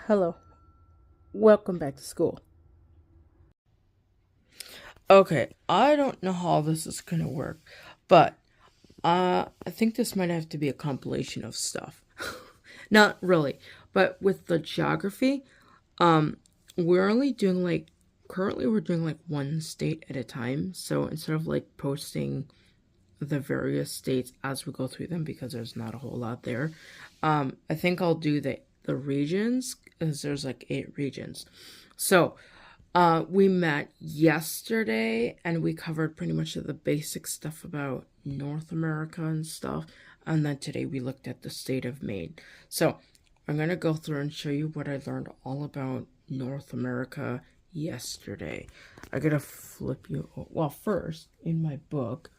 Hello, welcome back to school. Okay, I don't know how this is gonna work, but I think this might have to be a compilation of stuff. Not really, but with the geography, um, we're only doing like currently we're doing like one state at a time. So instead of like posting the various states as we go through them because there's not a whole lot there, I think I'll do the regions because there's like 8 regions. So we met yesterday and we covered pretty much the basic stuff about North America and stuff. And then today we looked at the state of Maine. So I'm going to go through and show you what I learned all about North America yesterday. I got to flip you. Well, first, in my book,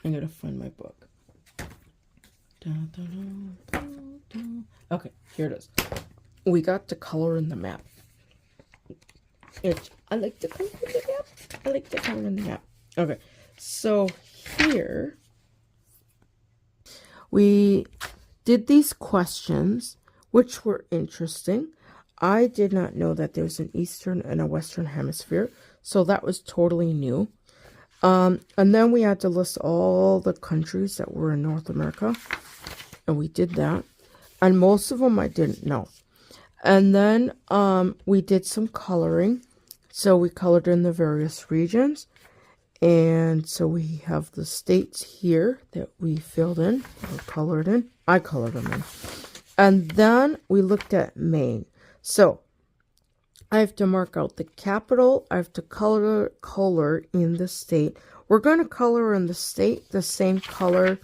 I'm going to find my book. Okay, here it is. We got to color in the map. I like to color in the map. I like to color in the map. Okay, so here we did these questions, which were interesting. I did not know that there's an Eastern and a Western hemisphere, so that was totally new. And then we had to list all the countries that were in North America, and we did that. And most of them I didn't know. And then we did some coloring. So we colored in the various regions. And so we have the states here that we filled in or colored in. I colored them in. And then we looked at Maine. So I have to mark out the capital. I have to color in the state. We're going to color in the state the same color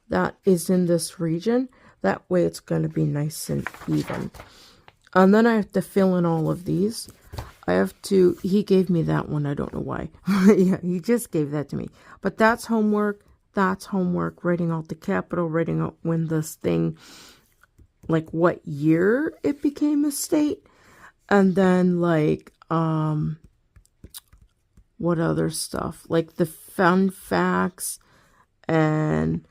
that is in this region. That way it's going to be nice and even. And then I have to fill in all of these. He gave me that one. I don't know why. Yeah, he just gave that to me. But that's homework. That's homework. Writing out the capital, writing out when this thing, like what year it became a state. And then like, what other stuff? Like the fun facts and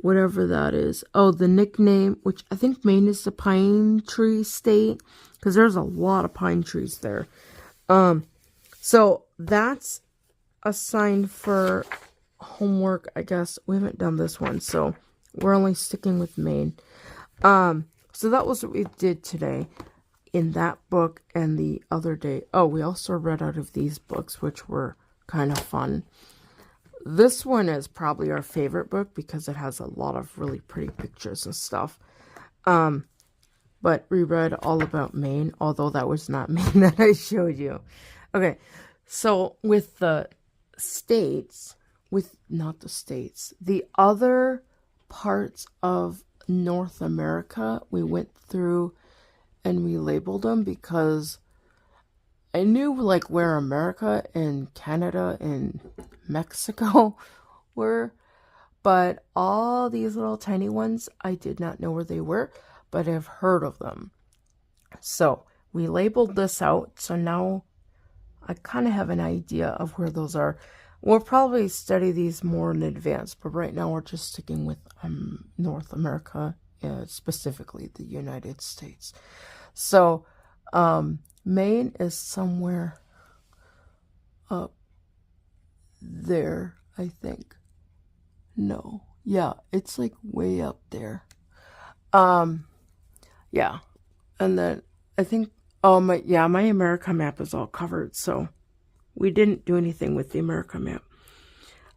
whatever that is. Oh, the nickname, which I think Maine is the pine tree state, because there's a lot of pine trees there. So that's a sign for homework, I guess. We haven't done this one, so we're only sticking with Maine. So that was what we did today in that book and the other day. Oh, we also read out of these books, which were kind of fun. This one is probably our favorite book because it has a lot of really pretty pictures and stuff. But we read all about Maine, although that was not Maine that I showed you. Okay, so with the states, the other parts of North America, we went through and we labeled them because I knew like where America and Canada and Mexico were, but all these little tiny ones, I did not know where they were, but I've heard of them. So we labeled this out, so now I kind of have an idea of where those are. We'll probably study these more in advance, but right now we're just sticking with North America, specifically the United States. So Maine is somewhere up there, I think. No, yeah, it's like way up there. Yeah, and then I think my America map is all covered, so we didn't do anything with the America map.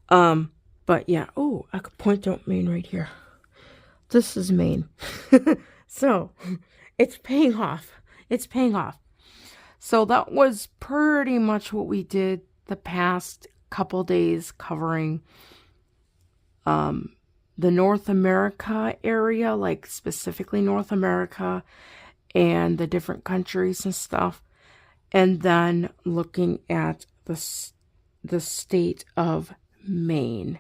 But yeah, oh, I could point out Maine right here. This is Maine. So it's paying off. It's paying off. So that was pretty much what we did the past couple days, covering the North America area, like specifically North America and the different countries and stuff. And then looking at the state of Maine.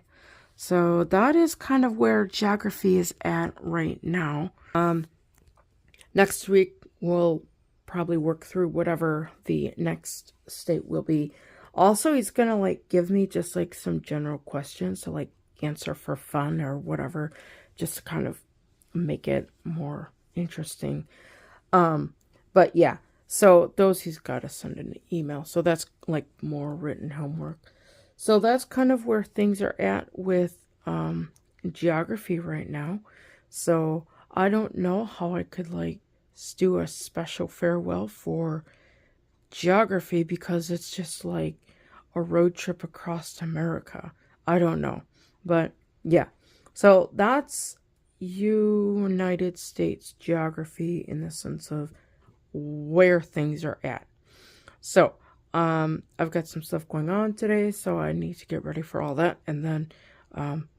So that is kind of where geography is at right now. Next week, we'll probably work through whatever the next state will be. Also, he's going to like give me just like some general questions to like answer for fun or whatever, just to kind of make it more interesting. But yeah, so those he's got to send an email. So that's like more written homework. So that's kind of where things are at with geography right now. So I don't know how I could like do a special farewell for geography because it's just like a road trip across America. I don't know. But yeah. So that's United States geography in the sense of where things are at. So, I've got some stuff going on today, so I need to get ready for all that, and then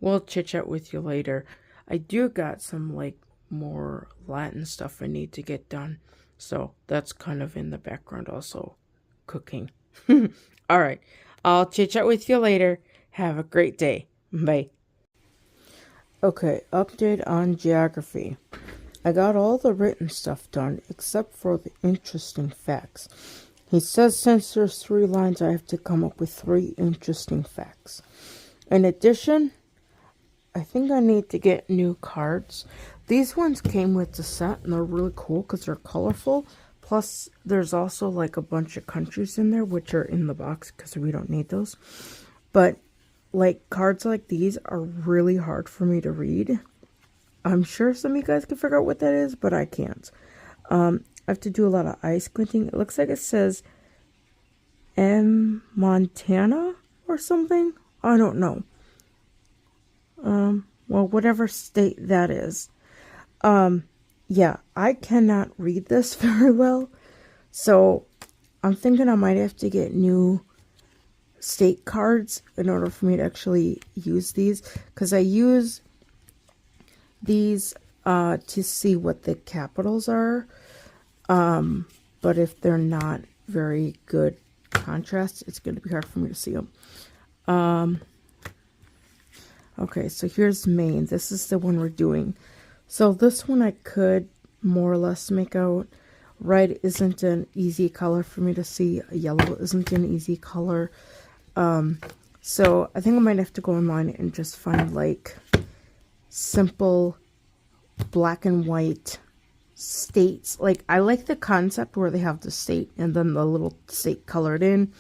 we'll chit chat with you later. I do got some like more Latin stuff I need to get done, so that's kind of in the background also, cooking. All right, I'll chit chat with you later. Have a great day. Bye. Okay, update on geography. I got all the written stuff done except for the interesting facts. He says since there's 3 lines, I have to come up with 3 interesting facts. In addition, I think I need to get new cards. These ones came with the set and they're really cool because they're colorful. Plus, there's also like a bunch of countries in there, which are in the box because we don't need those. But like cards like these are really hard for me to read. I'm sure some of you guys can figure out what that is, but I can't. I have to do a lot of eye squinting. It looks like it says Montana or something. I don't know. Well, whatever state that is. Yeah, I cannot read this very well. So I'm thinking I might have to get new state cards in order for me to actually use these. Because I use these to see what the capitals are. But if they're not very good contrast, it's going to be hard for me to see them. Okay, so here's Maine. This is the one we're doing. So this one I could more or less make out. Red isn't an easy color for me to see. Yellow isn't an easy color. So I think I might have to go online and just find like simple black and white states. Like I like the concept where they have the state and then the little state colored in,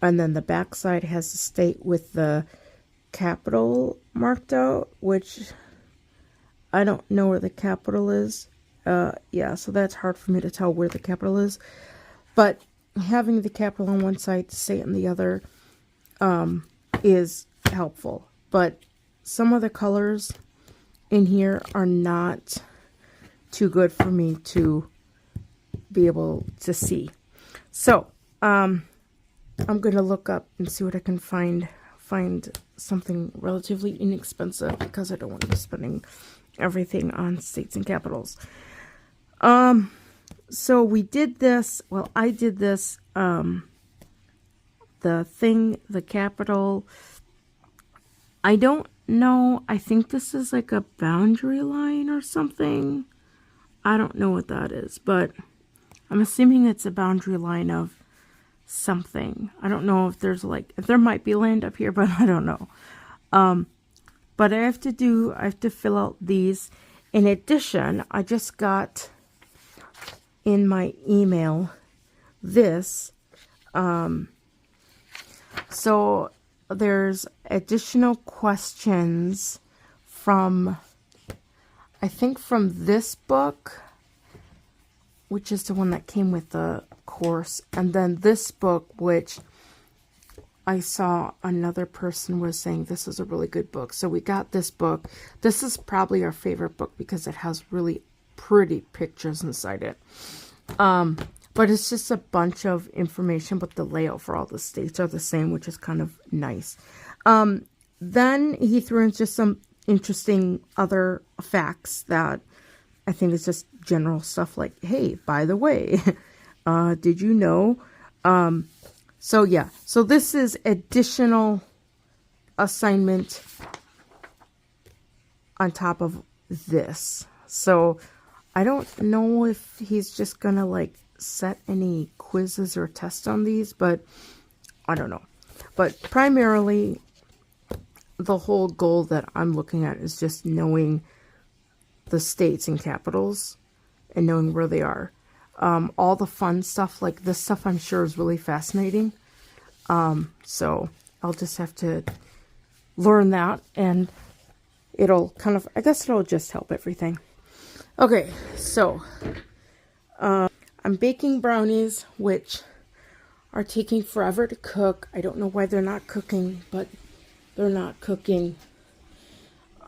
and then the back side has the state with the capital marked out, which I don't know where the capital is. Yeah, so that's hard for me to tell where the capital is, but having the capital on one side, the state on the other is helpful. But some of the colors in here are not too good for me to be able to see. So I'm going to look up and see what I can find something relatively inexpensive because I don't want to be spending everything on states and capitals. So we did this, well, I did this, the capital, I don't know, I think this is like a boundary line or something. I don't know what that is, but I'm assuming it's a boundary line of something. I don't know if there's like, if there might be land up here, but I don't know. But I have to fill out these. In addition, I just got in my email this. So there's additional questions from, I think from this book, which is the one that came with the course, and then this book, which I saw another person was saying this is a really good book. So we got this book. This is probably our favorite book because it has really pretty pictures inside it. But it's just a bunch of information, but the layout for all the states are the same, which is kind of nice. Then he threw in just some interesting other facts that I think is just general stuff like, hey, by the way, did you know? So yeah, so this is additional assignment on top of this. So I don't know if he's just gonna like set any quizzes or tests on these, but I don't know. But primarily, the whole goal that I'm looking at is just knowing the states and capitals and knowing where they are. All the fun stuff, like this stuff, I'm sure is really fascinating. So I'll just have to learn that, and it'll kind of, I guess it'll just help everything. Okay, so I'm baking brownies, which are taking forever to cook. I don't know why they're not cooking, but they're not cooking.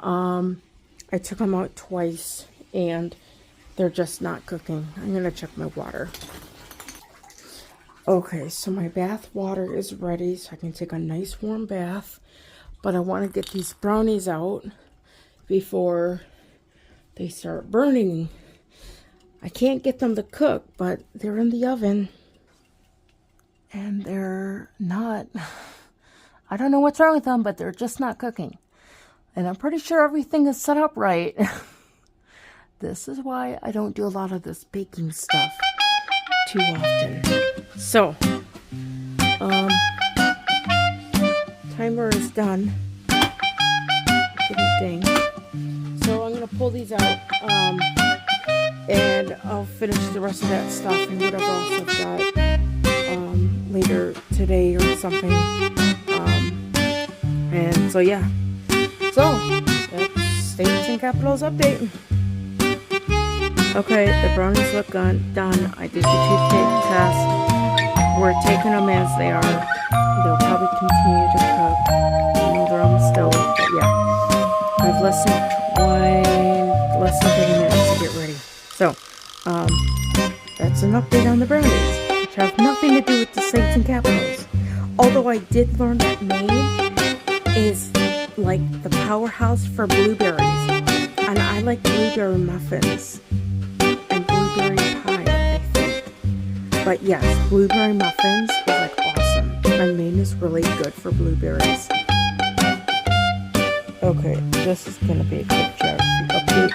I took them out twice, and they're just not cooking. I'm going to check my water. Okay, so my bath water is ready, so I can take a nice warm bath. But I want to get these brownies out before they start burning. I can't get them to cook, but they're in the oven. And they're not, I don't know what's wrong with them, but they're just not cooking. And I'm pretty sure everything is set up right. This is why I don't do a lot of this baking stuff too often. So, timer is done. Didn't ding. So I'm going to pull these out, and I'll finish the rest of that stuff and whatever else I've got later today or something. And so yeah. So, that's States and Capitals update. Okay, the brownies look done. I did the toothpick test. We're taking them as they are. They'll probably continue to cook. I know they're on the stove, but yeah. I have less than 30 minutes to get ready. So, that's an update on the brownies, which have nothing to do with the States and Capitals. Although I did learn that Maine is like the powerhouse for blueberries, and I like blueberry muffins and blueberry pie, I think. But yes, blueberry muffins is like awesome, and Maine is really good for blueberries. Okay, this is gonna be a quick geography update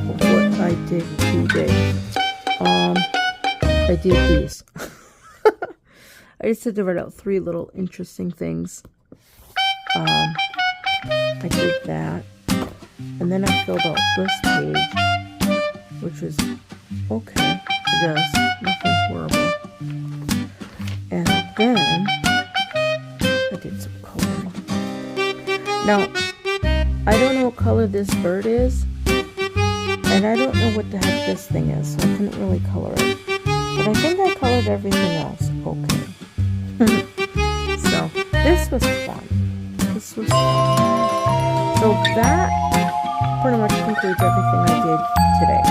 of what I did today. I did these. I just had to write out 3 little interesting things. I did that, and then I filled out this page, which was okay, I guess, nothing horrible. And then I did some coloring. Now, I don't know what color this bird is, and I don't know what the heck this thing is, so I couldn't really color it. But I think I colored everything else okay. So, this was fun. This was fun. So that pretty much concludes everything I did today.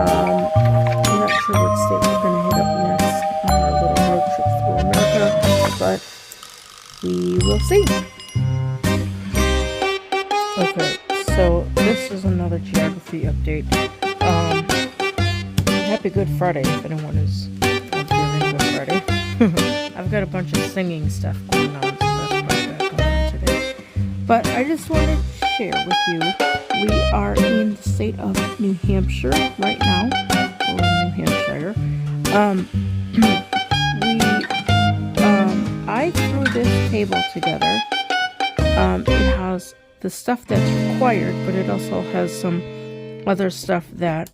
I'm not sure what state we're going to hit up next on our little road trip through America, but we will see. Okay, so this is another geography update. Happy Good Friday if anyone is observing Good Friday. I've got a bunch of singing stuff going on, so that's probably back on today. But I just wanted to share with you, we are in the state of New Hampshire right now, or New Hampshire. I threw this table together. It has the stuff that's required, but it also has some other stuff that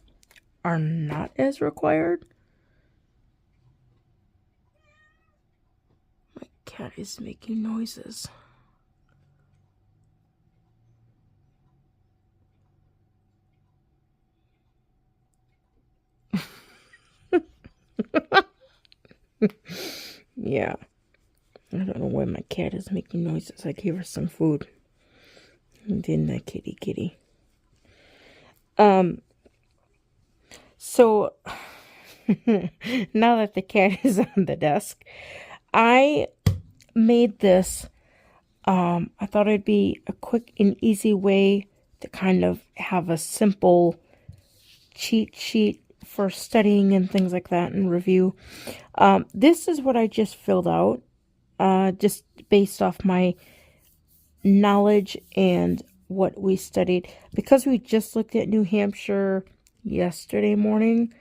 are not as required. My cat is making noises. Yeah. I don't know why my cat is making noises. I gave her some food. Didn't I, kitty? So, now that the cat is on the desk, I made this. I thought it'd be a quick and easy way to kind of have a simple cheat sheet for studying and things like that and review. This is what I just filled out, just based off my knowledge and what we studied. Because we just looked at New Hampshire yesterday morning,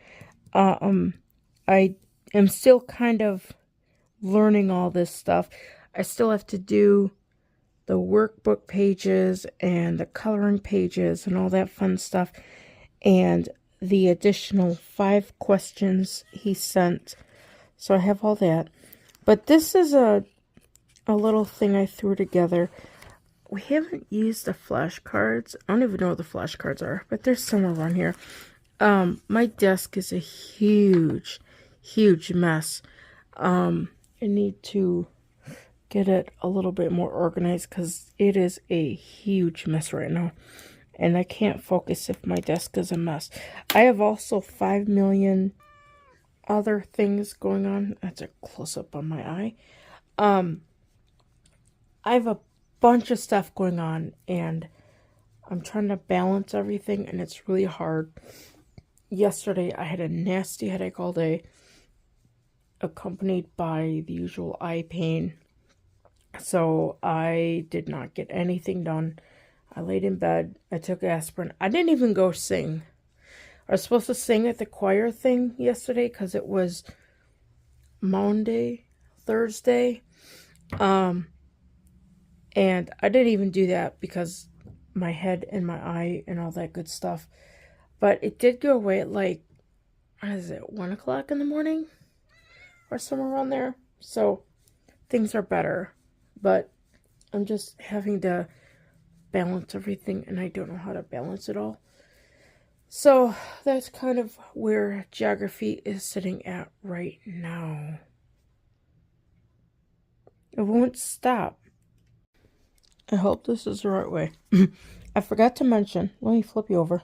I am still kind of learning all this stuff. I still have to do the workbook pages and the coloring pages and all that fun stuff. And the additional 5 questions he sent. So I have all that. But this is a little thing I threw together. We haven't used the flashcards. I don't even know what the flashcards are, but they're somewhere around here. My desk is a huge mess. I need to get it a little bit more organized because it is a huge mess right now. And I can't focus if my desk is a mess. I have also 5 million other things going on. That's a close-up on my eye. I have a bunch of stuff going on, and I'm trying to balance everything, and it's really hard. Yesterday, I had a nasty headache all day, accompanied by the usual eye pain. So I did not get anything done. I laid in bed. I took aspirin. I didn't even go sing. I was supposed to sing at the choir thing yesterday because it was Monday, Thursday. And I didn't even do that because my head and my eye and all that good stuff. But it did go away at like, what is it, 1 o'clock in the morning? Or somewhere around there. So things are better. But I'm just having to balance everything, and I don't know how to balance it all. So that's kind of where geography is sitting at right now. It won't stop. I hope this is the right way. I forgot to mention, let me flip you over.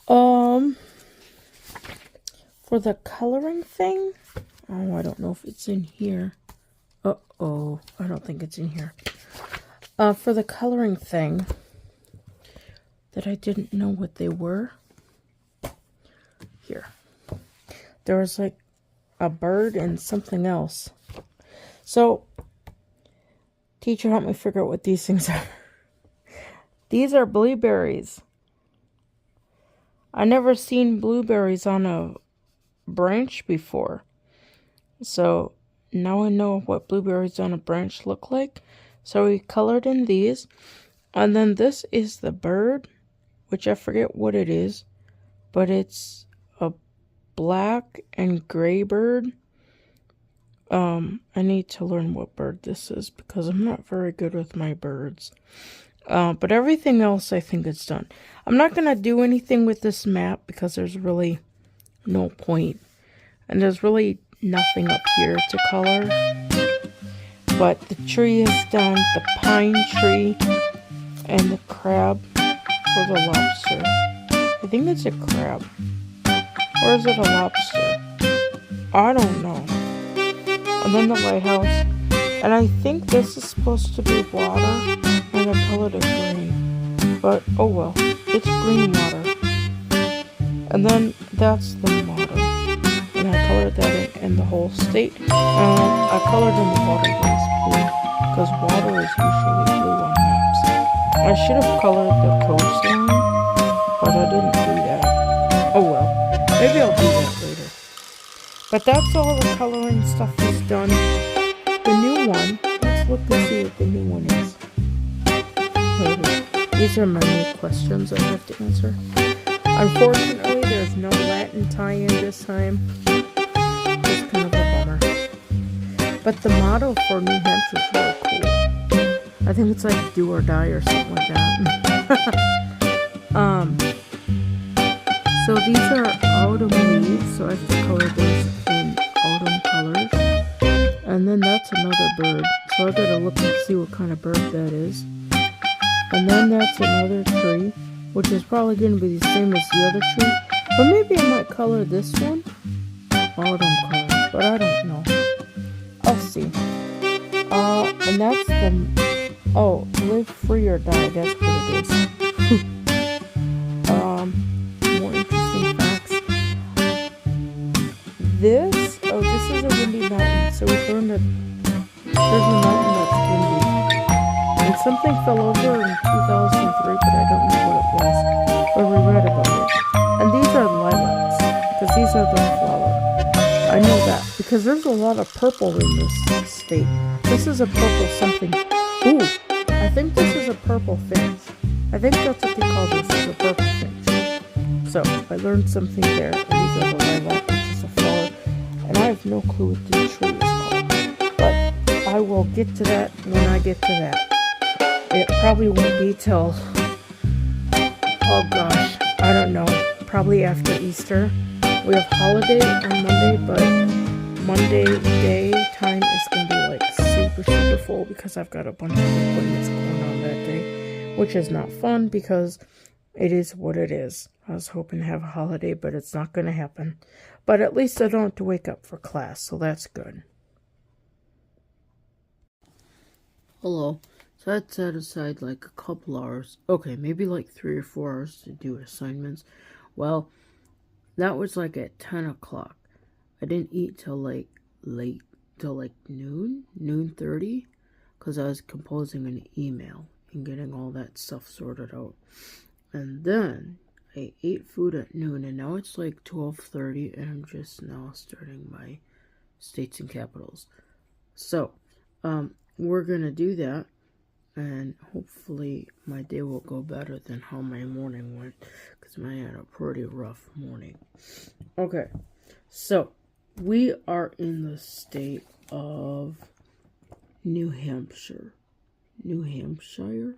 For the coloring thing, I don't know if it's in here. Uh-oh, I don't think it's in here. For the coloring thing, that I didn't know what they were. Here. There was like a bird and something else. So, teacher helped me figure out what these things are. These are blueberries. I never seen blueberries on a branch before. So, now I know what blueberries on a branch look like. So we colored in these. And then this is the bird, which I forget what it is. But it's a black and gray bird. I need to learn what bird this is because I'm not very good with my birds. But everything else I think it's done. I'm not going to do anything with this map because there's really no point. And there's really nothing up here to color. But the tree is done, the pine tree, and the crab for the lobster. I think it's a crab. Or is it a lobster? I don't know. And then the lighthouse. And I think this is supposed to be water, and I colored it green. But, oh well, it's green water. And then that's the motto. And I colored that in the whole state. I colored in the water base blue, because water is usually blue on maps. I should have colored the coastline, but I didn't do that. Oh well, maybe I'll do that later. But that's all the coloring stuff is done. The new one, let's look and see what the new one is. These are my new questions I have to answer. Unfortunately, there's no Latin tie-in this time. It's kind of a bummer. But the motto for New Hampshire is really cool. I think it's like do or die or something like that. So these are autumn leaves, so I have to color those in autumn colors. And then that's another bird, so I gotta look and see what kind of bird that is. And then that's another tree, which is probably going to be the same as the other tree. But maybe I might color this one autumn colors, but I don't know. I'll see. And that's the... Oh, live free or die, that's what it is. More interesting facts. This is a windy mountain, so we learned that there's a mountain that's windy. And something fell over in 2003, but I don't know what it was. But we read about it. And these are lilacs, because these are the flower. I know that, because there's a lot of purple in this state. This is a purple something. Ooh, I think this is a purple finch. I think that's what they call this, is a purple finch. So I learned something there. And these are the lilac, which is a flower. And I have no clue what the tree is called. But I will get to that when I get to that. It probably won't be till, oh gosh, I don't know, probably after Easter. We have holiday on Monday, but Monday daytime is going to be like super full because I've got a bunch of appointments going on that day, which is not fun because it is what it is. I was hoping to have a holiday, but it's not going to happen. But at least I don't have to wake up for class, so that's good. Hello. So I'd set aside like a couple hours, okay, maybe like 3 or 4 hours to do assignments. Well, that was like at 10 o'clock. I didn't eat till like late, till like noon 30, because I was composing an email and getting all that stuff sorted out. And then I ate food at noon, and now it's like 12:30, and I'm just now starting my states and capitals. So, we're gonna do that. And hopefully my day will go better than how my morning went, because I had a pretty rough morning. Okay, so we are in the state of New Hampshire. New Hampshire?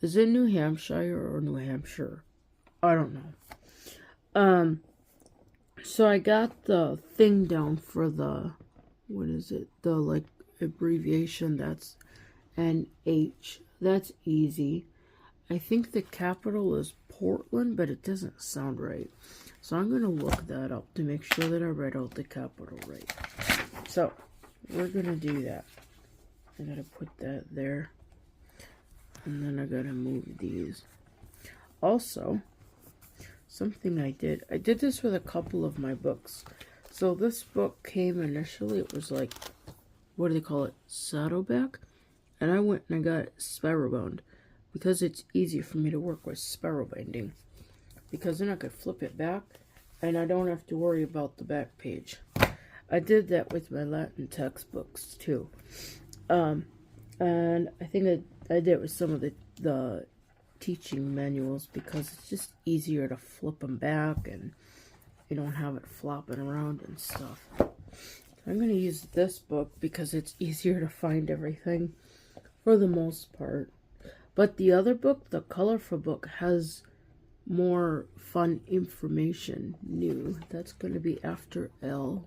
Is it New Hampshire or New Hampshire? I don't know. So I got the thing down for the, what is it? The like abbreviation, that's NH. That's easy. I think the capital is Portland, but it doesn't sound right. So I'm going to look that up to make sure that I write out the capital right. So we're going to do that. I got to put that there. And then I got to move these. Also, something I did this with a couple of my books. So this book came initially, it was like, what do they call it? Saddleback. And I went and I got it spiral bound because it's easier for me to work with spiral binding, because then I could flip it back and I don't have to worry about the back page. I did that with my Latin textbooks too. And I think I did it with some of the teaching manuals because it's just easier to flip them back and you don't have it flopping around and stuff. I'm going to use this book because it's easier to find everything for the most part. But the other book, the colorful book, has more fun information new. That's going to be after L.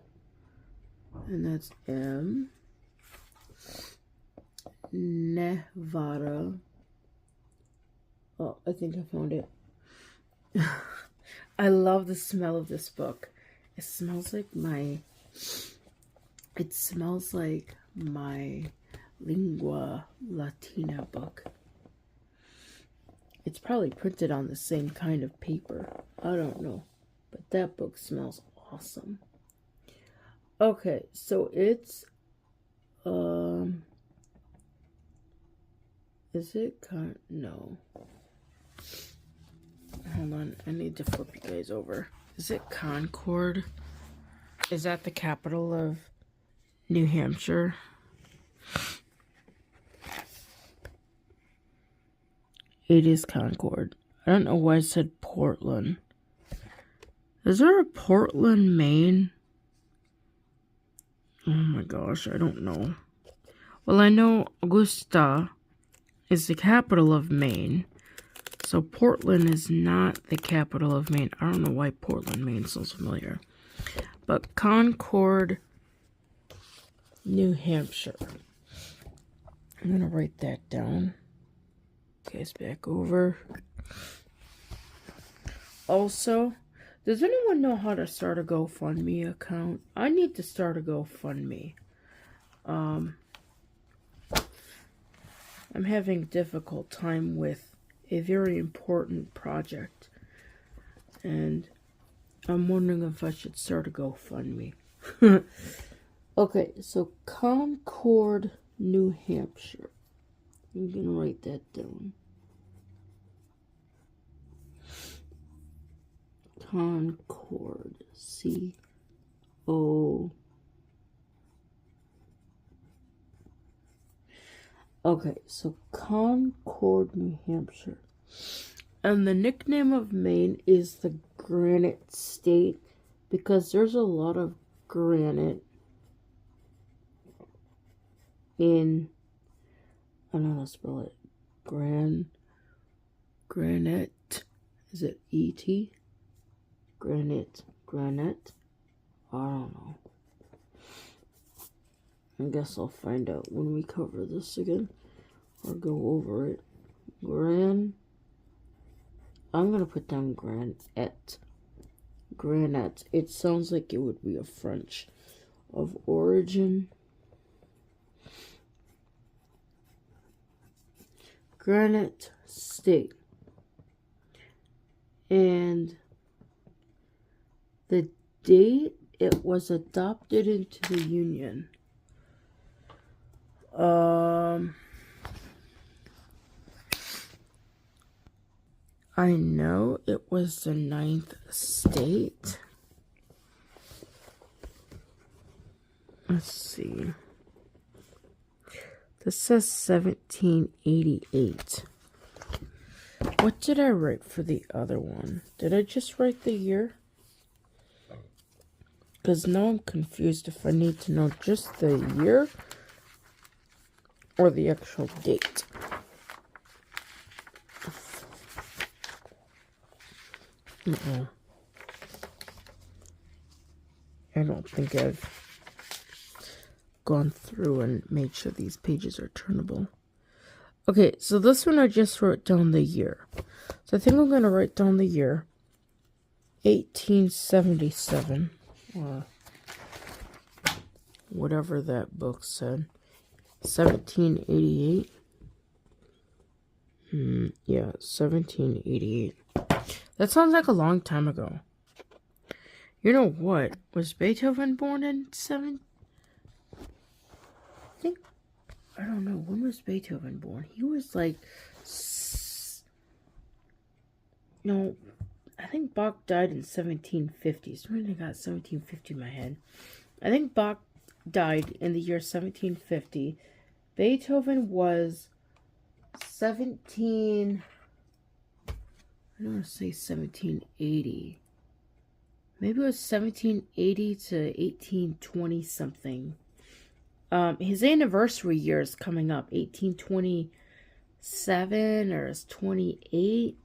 And that's M. Nevada. Oh, I think I found it. I love the smell of this book. It smells like my Lingua Latina book. It's probably printed on the same kind of paper. I don't know. But that book smells awesome. Okay, so it's is it no. Hold on, I need to flip you guys over. Is it Concord? Is that the capital of New Hampshire? It is Concord. I don't know why I said Portland. Is there a Portland, Maine? Oh my gosh, I don't know. Well, I know Augusta is the capital of Maine. So Portland is not the capital of Maine. I don't know why Portland, Maine sounds familiar. But Concord, New Hampshire. I'm going to write that down. Guys, back over. Also, does anyone know how to start a GoFundMe account? I need to start a GoFundMe. I'm having a difficult time with a very important project. And I'm wondering if I should start a GoFundMe. Okay, so Concord, New Hampshire. I'm going to write that down. Concord. C-O. Okay, so Concord, New Hampshire. And the nickname of Maine is the granite state because there's a lot of granite in, I don't know how to spell it, granite, is it E-T? Granite, I don't know. I guess I'll find out when we cover this again, or go over it. I'm gonna put down granite. It sounds like it would be a French of origin. Granite state. And the date it was adopted into the Union. I know it was the 9th state. Let's see. This says 1788. What did I write for the other one? Did I just write the year? Because now I'm confused if I need to know just the year or the actual date. I don't think I've gone through and made sure these pages are turnable. Okay, so this one I just wrote down the year. So I think I'm going to write down the year. 1877. Or whatever that book said. 1788. Yeah, 1788. That sounds like a long time ago. You know what? Was Beethoven born in I don't know. When was Beethoven born? He was like... No, I think Bach died in 1750. Something I got 1750 in my head. I think Bach died in the year 1750. Beethoven was 17... I don't want to say 1780. Maybe it was 1780 to 1820 something. His anniversary year is coming up, 1827 or is 28.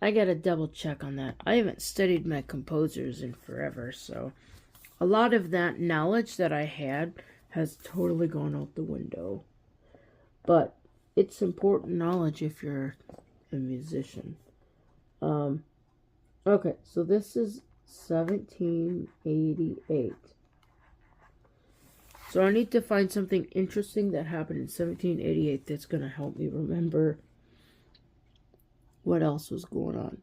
I gotta double check on that. I haven't studied my composers in forever, so a lot of that knowledge that I had has totally gone out the window. But it's important knowledge if you're a musician. Okay, so this is 1788. So I need to find something interesting that happened in 1788 that's going to help me remember what else was going on.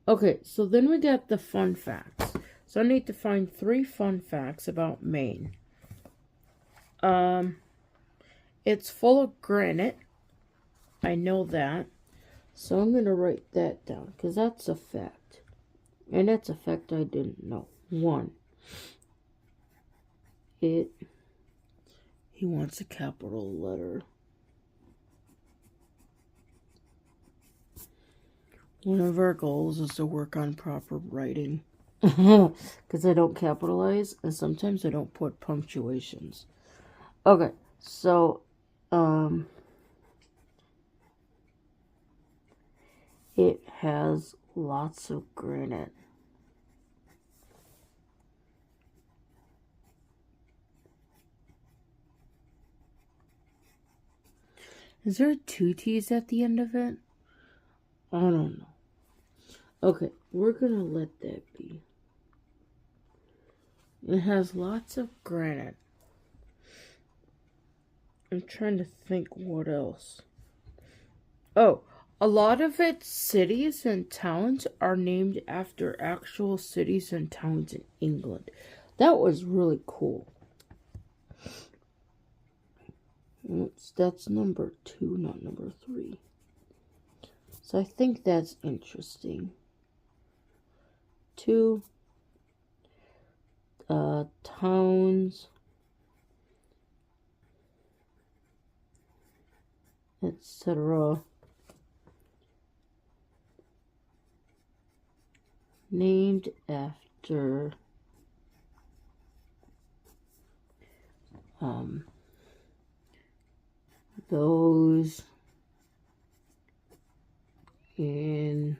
Okay, so then we got the fun facts. So I need to find 3 fun facts about Maine. It's full of granite. I know that. So I'm going to write that down because that's a fact. And that's a fact I didn't know. 1. He wants a capital letter. One of our goals is to work on proper writing. Because I don't capitalize and sometimes I don't put punctuations. Okay, so it has lots of granite. Is there 2 T's at the end of it? I don't know. Okay, we're gonna let that be. It has lots of granite. I'm trying to think what else. Oh, a lot of its cities and towns are named after actual cities and towns in England. That was really cool. That's number 2, not number 3. So I think that's interesting. 2 towns, etc. named after those in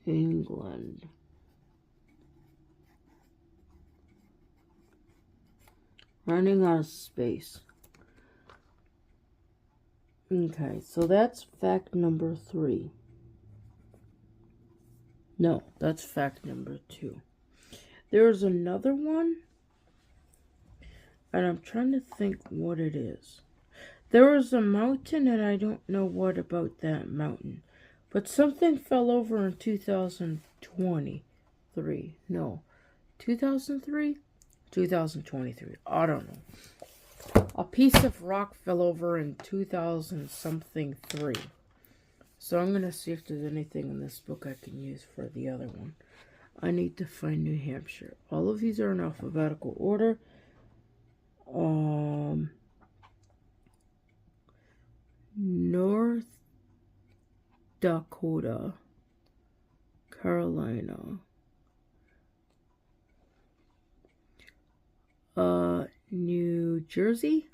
England. Running out of space. Okay, so that's fact number 3. No, that's fact number 2. There's another one, and I'm trying to think what it is. There was a mountain, and I don't know what about that mountain. But something fell over in 2023. No, 2003? 2023. I don't know. A piece of rock fell over in 2000-something-3. So I'm going to see if there's anything in this book I can use for the other one. I need to find New Hampshire. All of these are in alphabetical order. North Dakota, Carolina, New Jersey.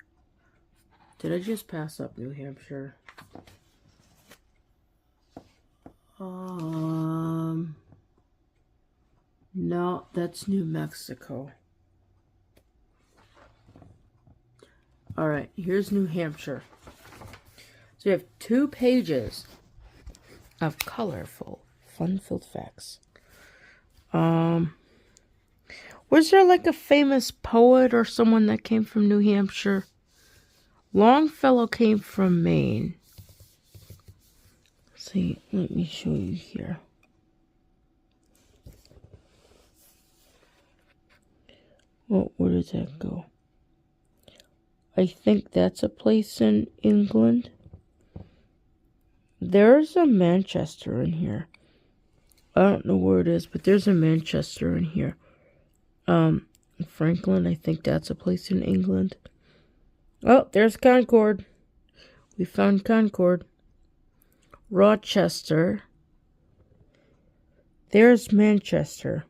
Did I just pass up New Hampshire? No, that's New Mexico. Alright, here's New Hampshire. So you have 2 pages of colorful, fun-filled facts. Was there like a famous poet or someone that came from New Hampshire? Longfellow came from Maine. See, let me show you here. Oh, where did that go? I think that's a place in England. There's a Manchester in here. I don't know where it is, but there's a Manchester in here. Franklin, I think that's a place in England. Oh, there's Concord. We found Concord. Rochester. There's Manchester.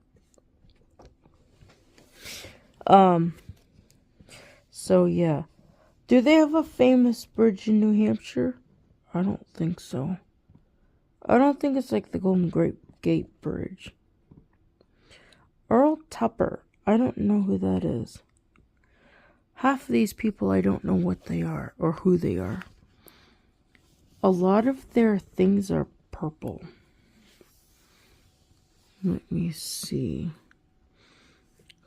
So yeah. Do they have a famous bridge in New Hampshire? I don't think so. I don't think it's like the Golden Gate Bridge. Earl Tupper. I don't know who that is. Half of these people, I don't know what they are or who they are. A lot of their things are purple. Let me see.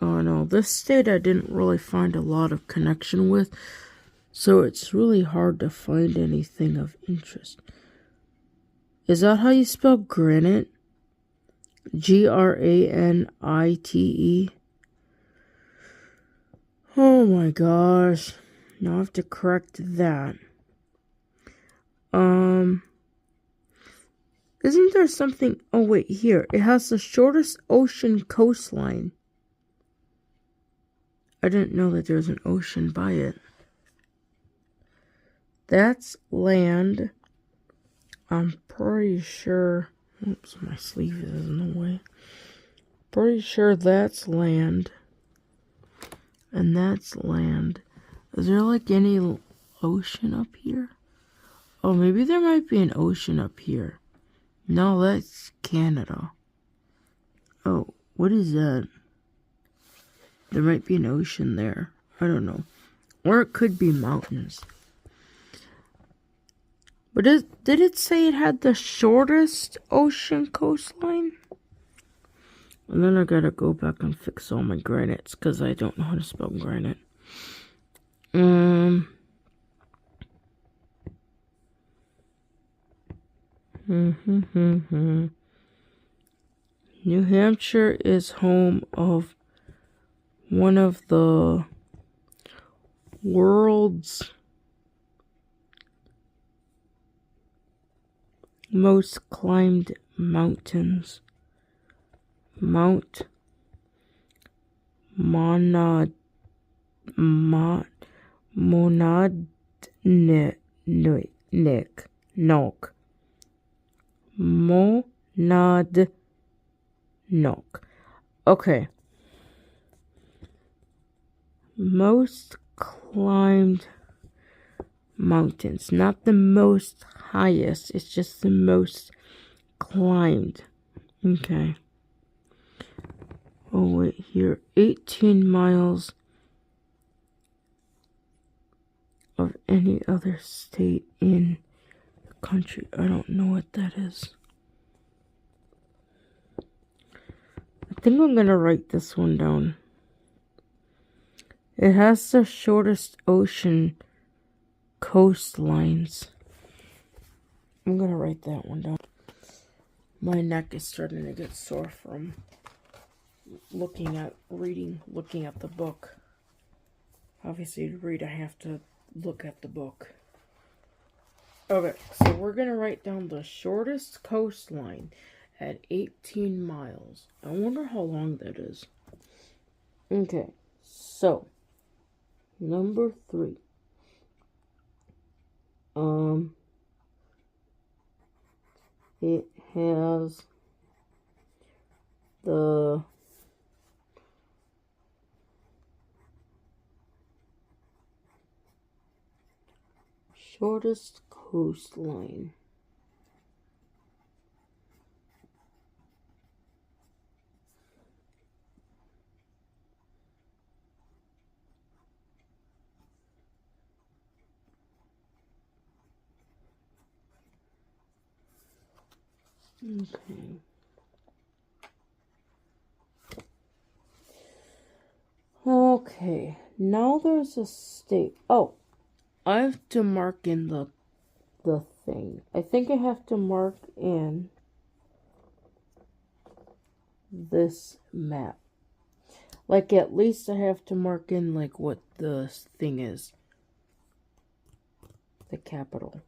Oh no, this state I didn't really find a lot of connection with, so it's really hard to find anything of interest. Is that how you spell granite? Granite. Oh my gosh. Now I have to correct that. Isn't there something... Oh wait, here. It has the shortest ocean coastline. I didn't know that there's an ocean by it. That's land. I'm pretty sure... Oops, my sleeve is in the way. Pretty sure that's land. And that's land. Is there like any ocean up here? Oh, maybe there might be an ocean up here. No, that's Canada. Oh, what is that? There might be an ocean there. I don't know. Or it could be mountains. But did it say it had the shortest ocean coastline? And then I gotta go back and fix all my granites because I don't know how to spell granite. New Hampshire is home of one of the world's most climbed mountains. Mount Monadnock. Monadnock. Nad Nok. Okay. Most climbed mountains. Not the most highest. It's just the most climbed. Okay. Oh, wait, here. 18 miles of any other state in the country. I don't know what that is. I think I'm going to write this one down. It has the shortest ocean coastlines. I'm going to write that one down. My neck is starting to get sore from looking at the book. Obviously, to read, I have to look at the book. Okay, so we're going to write down the shortest coastline at 18 miles. I wonder how long that is. Okay, so number 3. It has the shortest coastline. Okay. Okay, now there's a state. Oh, I have to mark in the thing. I think I have to mark in this map. Like, at least I have to mark in, like, what the thing is. The capital.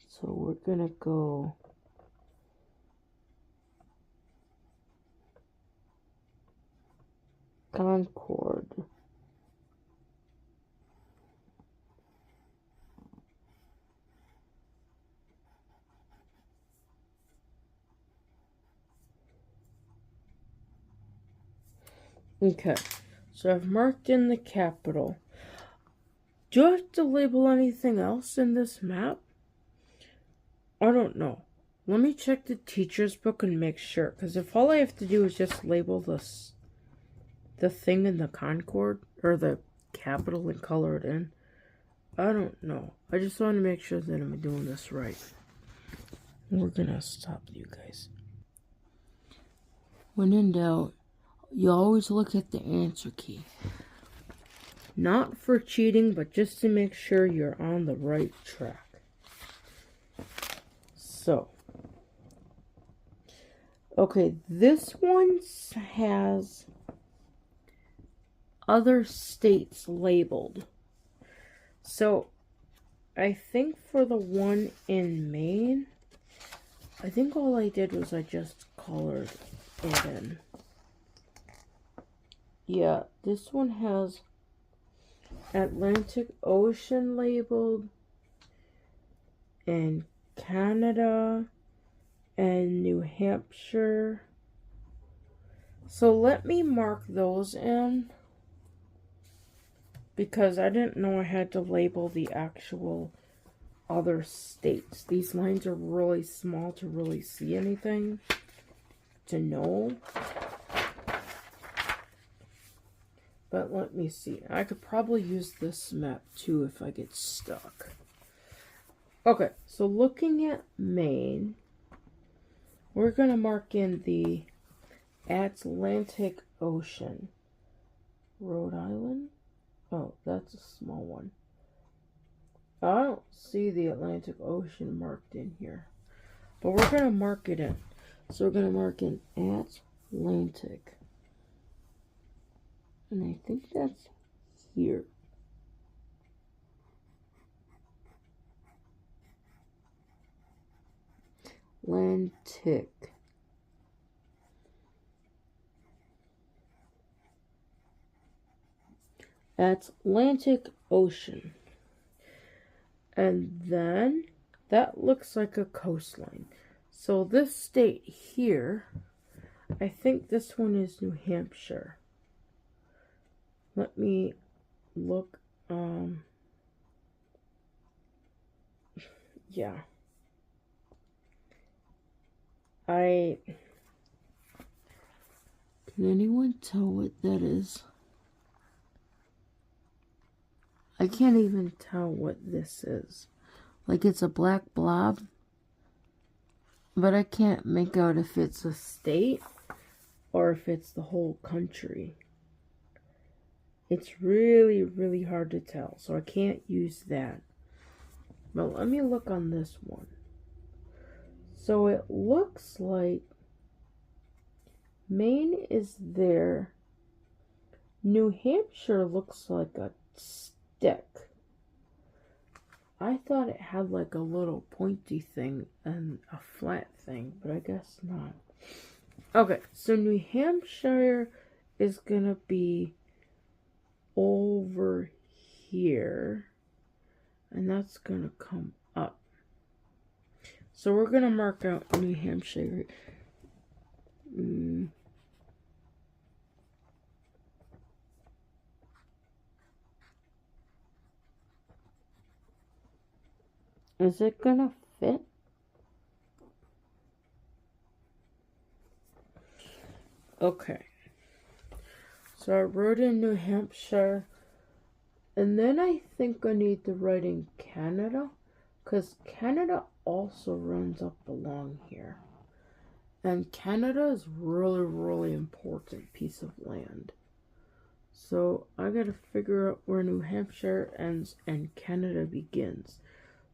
So we're gonna go Concord. Okay, so I've marked in the capital. Do I have to label anything else in this map? I don't know. Let me check the teacher's book and make sure, because if all I have to do is just label the thing in the Concord, or the capital, and color it in, I don't know. I just want to make sure that I'm doing this right. We're gonna stop you guys. When in doubt, you always look at the answer key. Not for cheating, but just to make sure you're on the right track. So, okay, this one has other states labeled. So, I think for the one in Maine, I think all I did was I just colored it in. Yeah, this one has Atlantic Ocean labeled, and Canada, and New Hampshire. So let me mark those in, because I didn't know I had to label the actual other states. These lines are really small to really see anything, to know. But let me see. I could probably use this map too if I get stuck. Okay, so looking at Maine, we're going to mark in the Atlantic Ocean. Rhode Island? Oh, that's a small one. I don't see the Atlantic Ocean marked in here. But we're going to mark it in. So we're going to mark in Atlantic. And I think that's here. Atlantic. Atlantic Ocean. And then That looks like a coastline. So this state here, I think this one is New Hampshire. Let me look. Yeah. Can anyone tell what that is? I can't even tell what this is. Like, it's a black blob, but I can't make out if it's a state or if it's the whole country. It's really, really hard to tell, so I can't use that. But let me look on this one. So it looks like Maine is there. New Hampshire looks like a stick. I thought it had like a little pointy thing and a flat thing, but I guess not. Okay, so New Hampshire is gonna be over here, and that's gonna come up. So we're gonna mark out New Hampshire. Is it gonna fit? Okay. So I wrote in New Hampshire, and then I think I need to write in Canada, because Canada also runs up along here. And Canada is really, really important piece of land. So I gotta figure out where New Hampshire ends and Canada begins.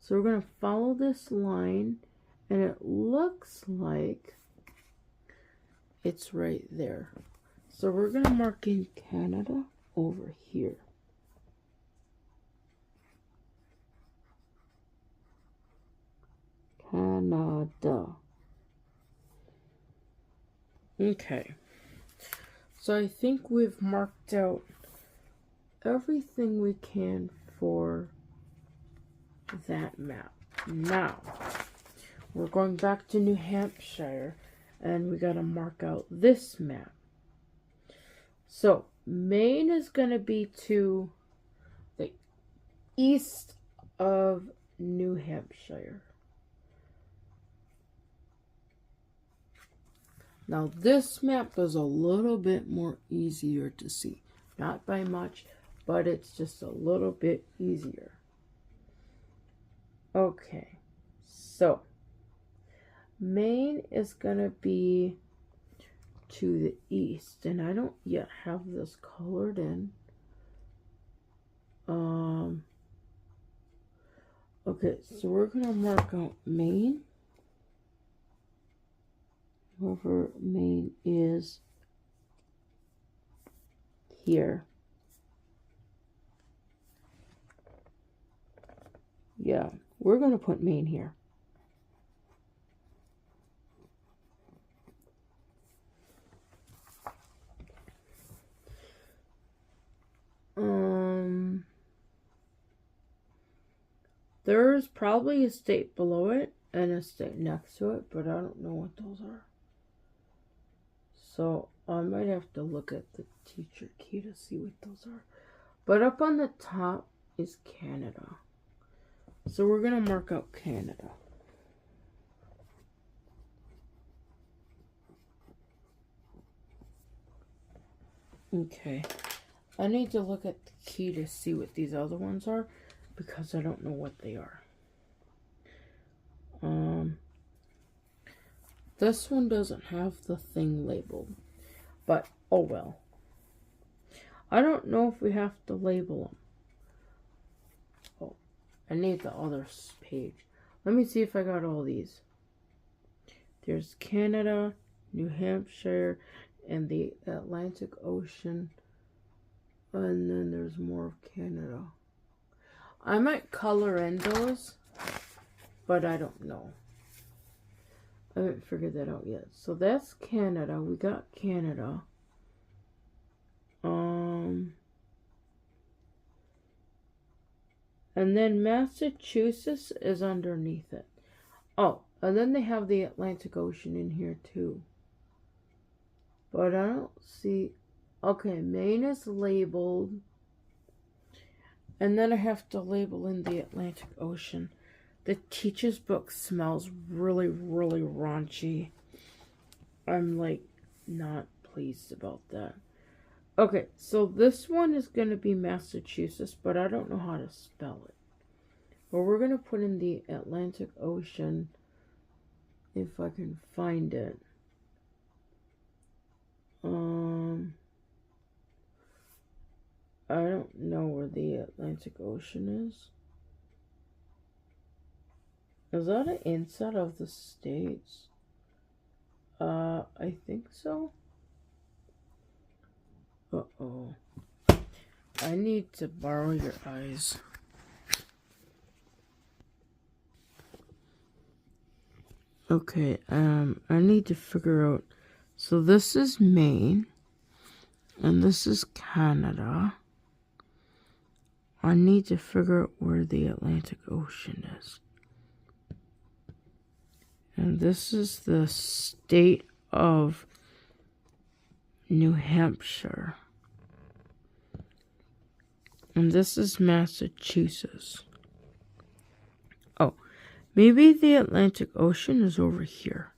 So we're gonna follow this line, and it looks like it's right there. So we're gonna mark in Canada over here. Canada. Okay. So I think we've marked out everything we can for that map. Now, we're going back to New Hampshire, and we gotta mark out this map. So, Maine is gonna be to the east of New Hampshire. Now, this map is a little bit more easier to see. Not by much, but it's just a little bit easier. Okay, so Maine is gonna be to the east, and I don't yet have this colored in. Okay, so we're gonna mark out Maine. Whoever Maine is here. Yeah, we're gonna put Maine here. There's probably a state below it and a state next to it, but I don't know what those are. So I might have to look at the teacher key to see what those are. But up on the top is Canada. So we're going to mark out Canada. Okay. I need to look at the key to see what these other ones are, because I don't know what they are. This one doesn't have the thing labeled, but oh well. I don't know if we have to label them. Oh, I need the other page. Let me see if I got all these. There's Canada, New Hampshire, and the Atlantic Ocean. And then there's more of Canada. I might color in those, but I don't know. I haven't figured that out yet. So that's Canada. We got Canada. And then Massachusetts is underneath it. Oh, and then they have the Atlantic Ocean in here too. But I don't see... Okay, Maine is labeled. And then I have to label in the Atlantic Ocean. The teacher's book smells really, really raunchy. I'm like not pleased about that. Okay, so this one is going to be Massachusetts, but I don't know how to spell it. But we're going to put in the Atlantic Ocean if I can find it. I don't know where the Atlantic Ocean is. Is that an inside of the States? I think so. Uh-oh. I need to borrow your eyes. Okay, I need to figure out. So this is Maine, and this is Canada. I need to figure out where the Atlantic Ocean is. And this is the state of New Hampshire. And this is Massachusetts. Oh, maybe the Atlantic Ocean is over here.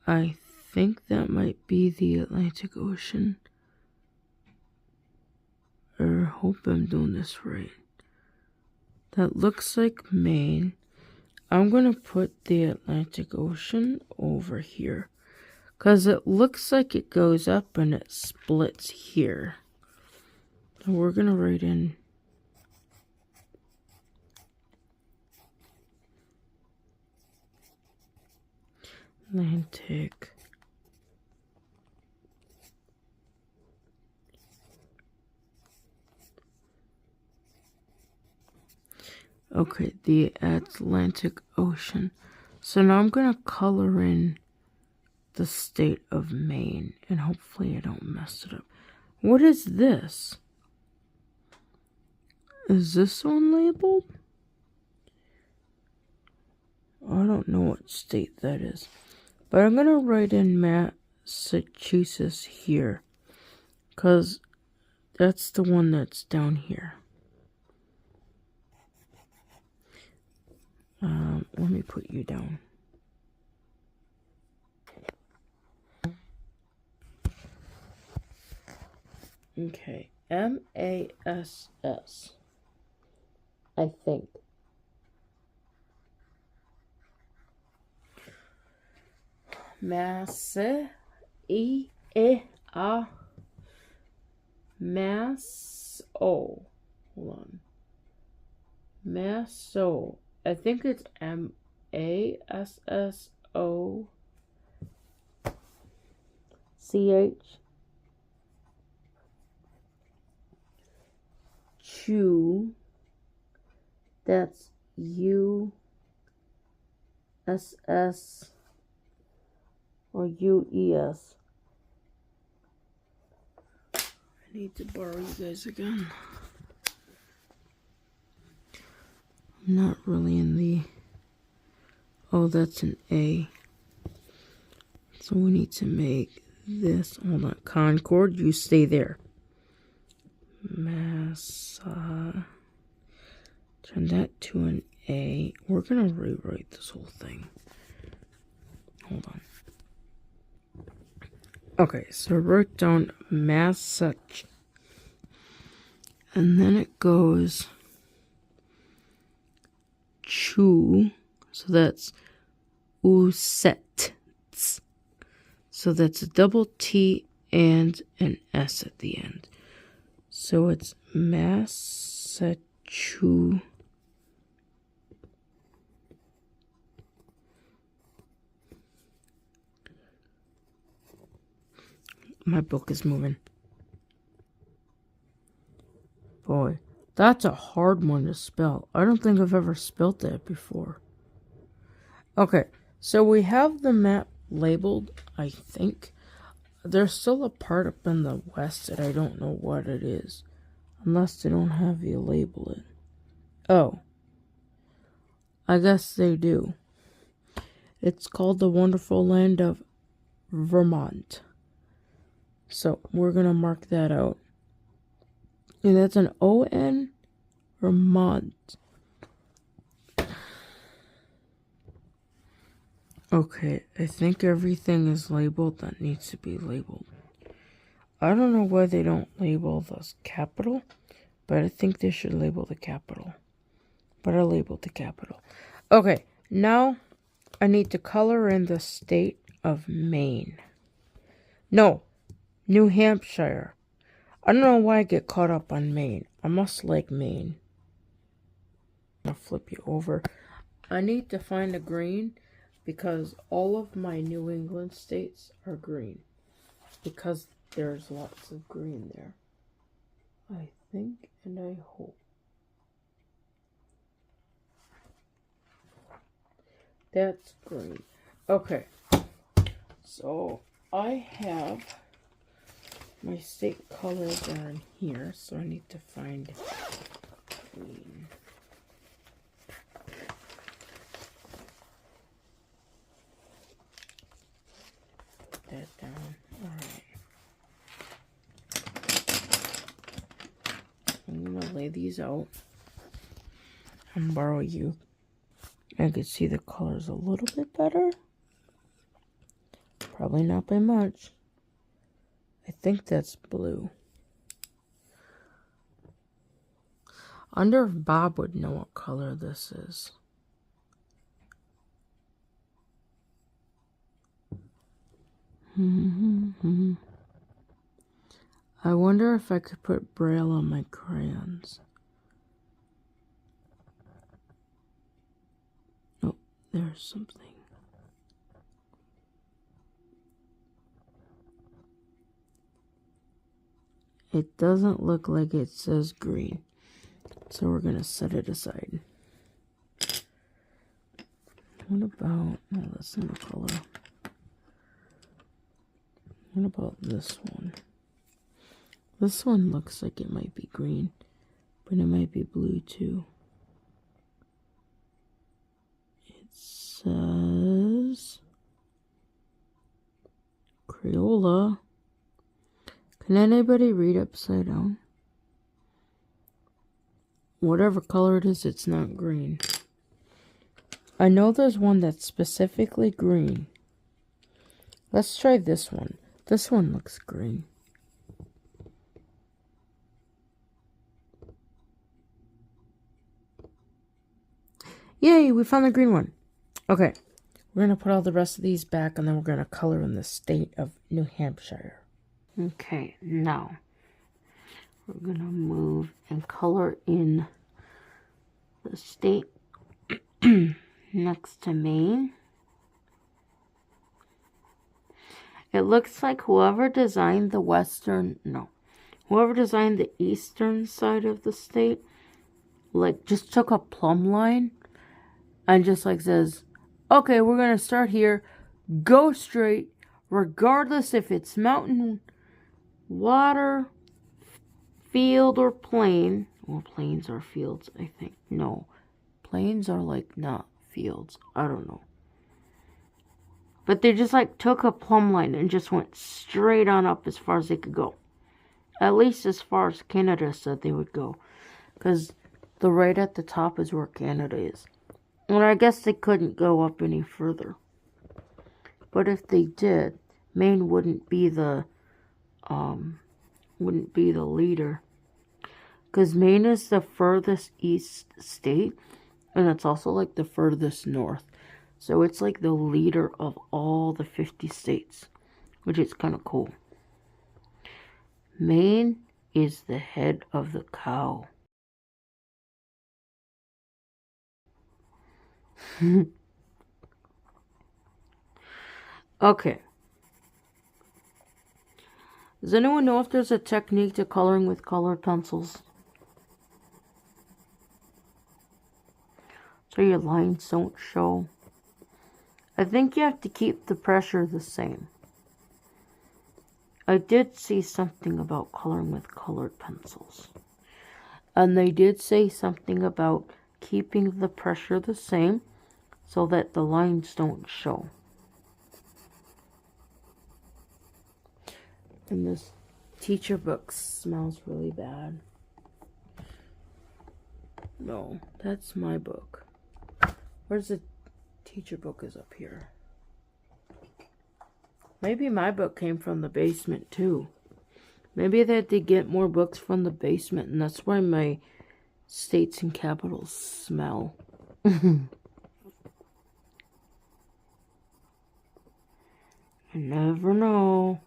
I think that might be the Atlantic Ocean. I hope I'm doing this right. That looks like Maine. I'm going to put the Atlantic Ocean over here, because it looks like it goes up and it splits here. So we're going to write in Atlantic. Okay, the Atlantic Ocean. So now I'm going to color in the state of Maine, and hopefully I don't mess it up. What is this? Is this one labeled? I don't know what state that is. But I'm going to write in Massachusetts here, because that's the one that's down here. Let me put you down. Okay, M-A-S-S, I think. Mass-E-A. Mass-O. Hold on. Masso. I think it's M-A-S-S-O-C-H. Chew. That's U-S-S or U-E-S. I need to borrow you guys again. I'm not really in the... Oh, that's an A. So we need to make this... Hold on. Concord, you stay there. Turn that to an A. We're going to rewrite this whole thing. Hold on. Okay, so I wrote down Massachusetts. And then it goes chew. So that's Usets. So that's a double T and an S at the end. So it's Massachusetts. My book is moving. Boy, that's a hard one to spell. I don't think I've ever spelled that before. Okay, so we have the map labeled, I think. There's still a part up in the west that I don't know what it is. Unless they don't have you label it. Oh. I guess they do. It's called the Wonderful Land of Vermont. So we're going to mark that out. And that's an O-N, Vermont. Okay, I think everything is labeled that needs to be labeled. I don't know why they don't label the capital, but I think they should label the capital. But I labeled the capital. Okay, now I need to color in the state of Maine. No, New Hampshire. I don't know why I get caught up on Maine. I must like Maine. I'll flip you over. I need to find a green because all of my New England states are green. Because there's lots of green there. I think and I hope. That's green. Okay. So I have my state colors are in here, so I need to find green. Put that down. Alright. I'm gonna lay these out and borrow you. I could see the colors a little bit better. Probably not by much. I think that's blue. I wonder if Bob would know what color this is. I wonder if I could put Braille on my crayons. Oh, there's something. It doesn't look like it says green, so we're going to set it aside. What about, no, that's not a color. What about this one? This one looks like it might be green, but it might be blue too. It says Crayola. Can anybody read upside down? Whatever color it is, it's not green. I know there's one that's specifically green. Let's try this one. This one looks green. Yay, we found the green one. Okay, we're going to put all the rest of these back and then we're going to color in the state of New Hampshire. Okay, now we're going to move and color in the state next to Maine. It looks like whoever designed the whoever designed the eastern side of the state, like, just took a plumb line and just, like, says, okay, we're going to start here, go straight, regardless if it's mountain, water, field, or plain. Well, plains are fields, I think. No, plains are, like, not fields. I don't know. But they just, like, took a plumb line and just went straight on up as far as they could go. At least as far as Canada said they would go. Because the right at the top is where Canada is. And I guess they couldn't go up any further. But if they did, Maine wouldn't be the leader. Because Maine is the furthest east state. And it's also, like, the furthest north. So it's like the leader of all the 50 states, which is kind of cool. Maine is the head of the cow. Okay. Does anyone know if there's a technique to coloring with colored pencils? So your lines don't show. I think you have to keep the pressure the same. I did see something about coloring with colored pencils. And they did say something about keeping the pressure the same so that the lines don't show. And this teacher book smells really bad. No, that's my book. Where's the teacher book? Is up here. Maybe my book came from the basement too. Maybe they had to get more books from the basement, and that's why my states and capitals smell. I never know.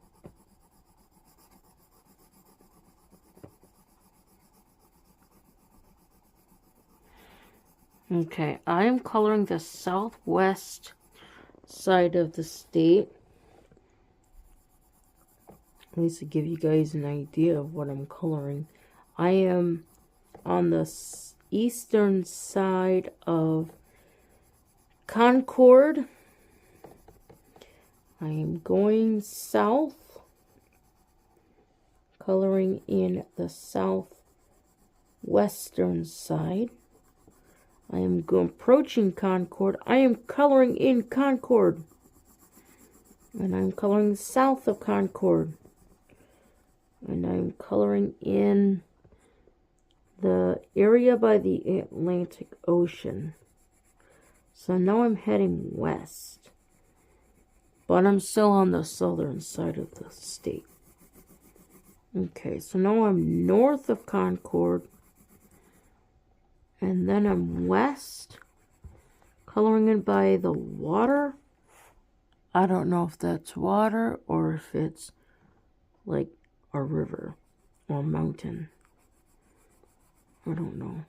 Okay, I am coloring the southwest side of the state. At least to give you guys an idea of what I'm coloring. I am on the eastern side of Concord. I am going south, coloring in the southwestern side. I am approaching Concord. I am coloring in Concord. And I'm coloring south of Concord. And I'm coloring in the area by the Atlantic Ocean. So now I'm heading west. But I'm still on the southern side of the state. Okay, so now I'm north of Concord. And then I'm west, coloring in by the water. I don't know if that's water or if it's like a river or a mountain. I don't know.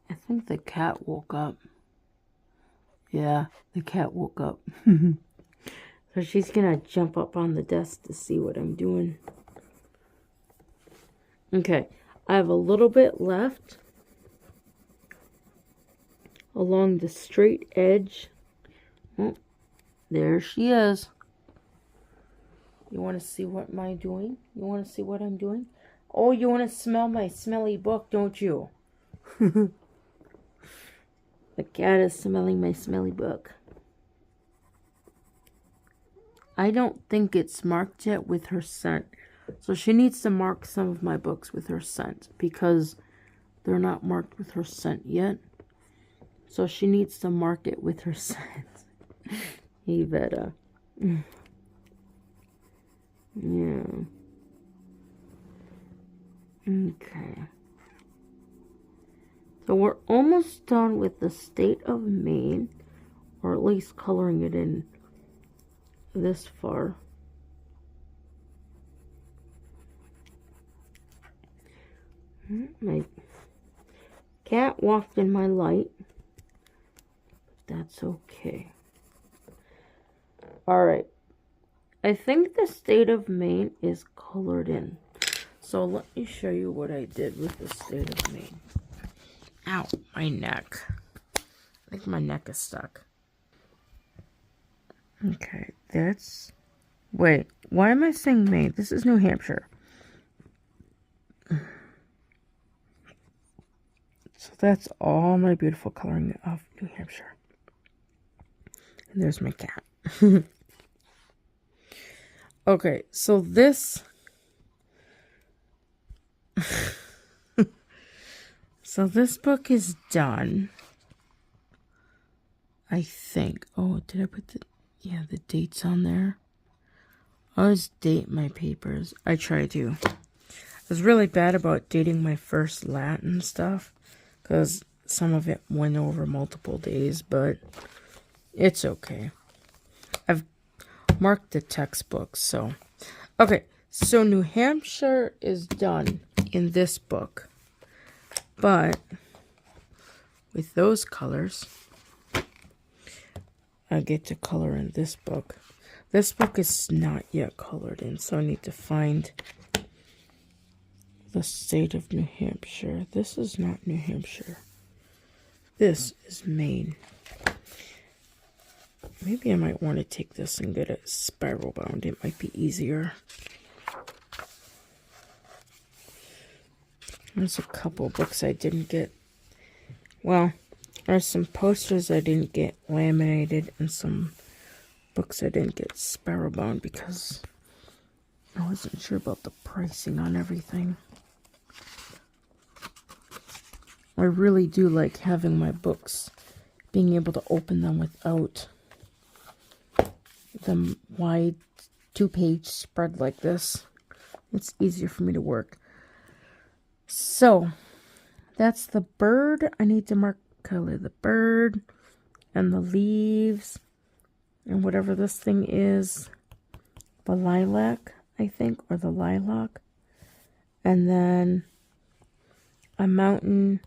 I think the cat woke up. Yeah, the cat woke up. So she's gonna jump up on the desk to see what I'm doing. Okay, I have a little bit left along the straight edge. Oh, there she is. You want to see what am I doing? You want to see what I'm doing? Oh, you want to smell my smelly book, don't you? The cat is smelling my smelly book. I don't think it's marked yet with her scent. So she needs to mark some of my books with her scent because they're not marked with her scent yet. So she needs to mark it with her scent. You better. Yeah. Okay. So we're almost done with the state of Maine, or at least coloring it in this far. My cat walked in my light, but that's okay. Alright, I think the state of Maine is colored in. So let me show you what I did with the state of Maine. Ow, my neck. I think my neck is stuck. Okay, that's... Wait, why am I saying Maine? This is New Hampshire. So that's all my beautiful coloring of New Hampshire. And there's my cat. Okay, so this... So this book is done. I think. Oh, did I put the dates on there? I always date my papers. I try to. I was really bad about dating my first Latin stuff because some of it went over multiple days, but it's okay. I've marked the textbooks, so. Okay, so New Hampshire is done in this book. But with those colors, I get to color in this book. This book is not yet colored in, so I need to find the state of New Hampshire. This is not New Hampshire. This is Maine. Maybe I might want to take this and get it spiral bound. It might be easier. There's a couple books I didn't get. Well, there's some posters I didn't get laminated and some books I didn't get sparrow bound because I wasn't sure about the pricing on everything. I really do like having my books, being able to open them without the wide 2-page spread like this. It's easier for me to work. So, that's the bird. I need to mark color the bird and the leaves and whatever this thing is. The lilac, I think, or the lilac. And then a mountain.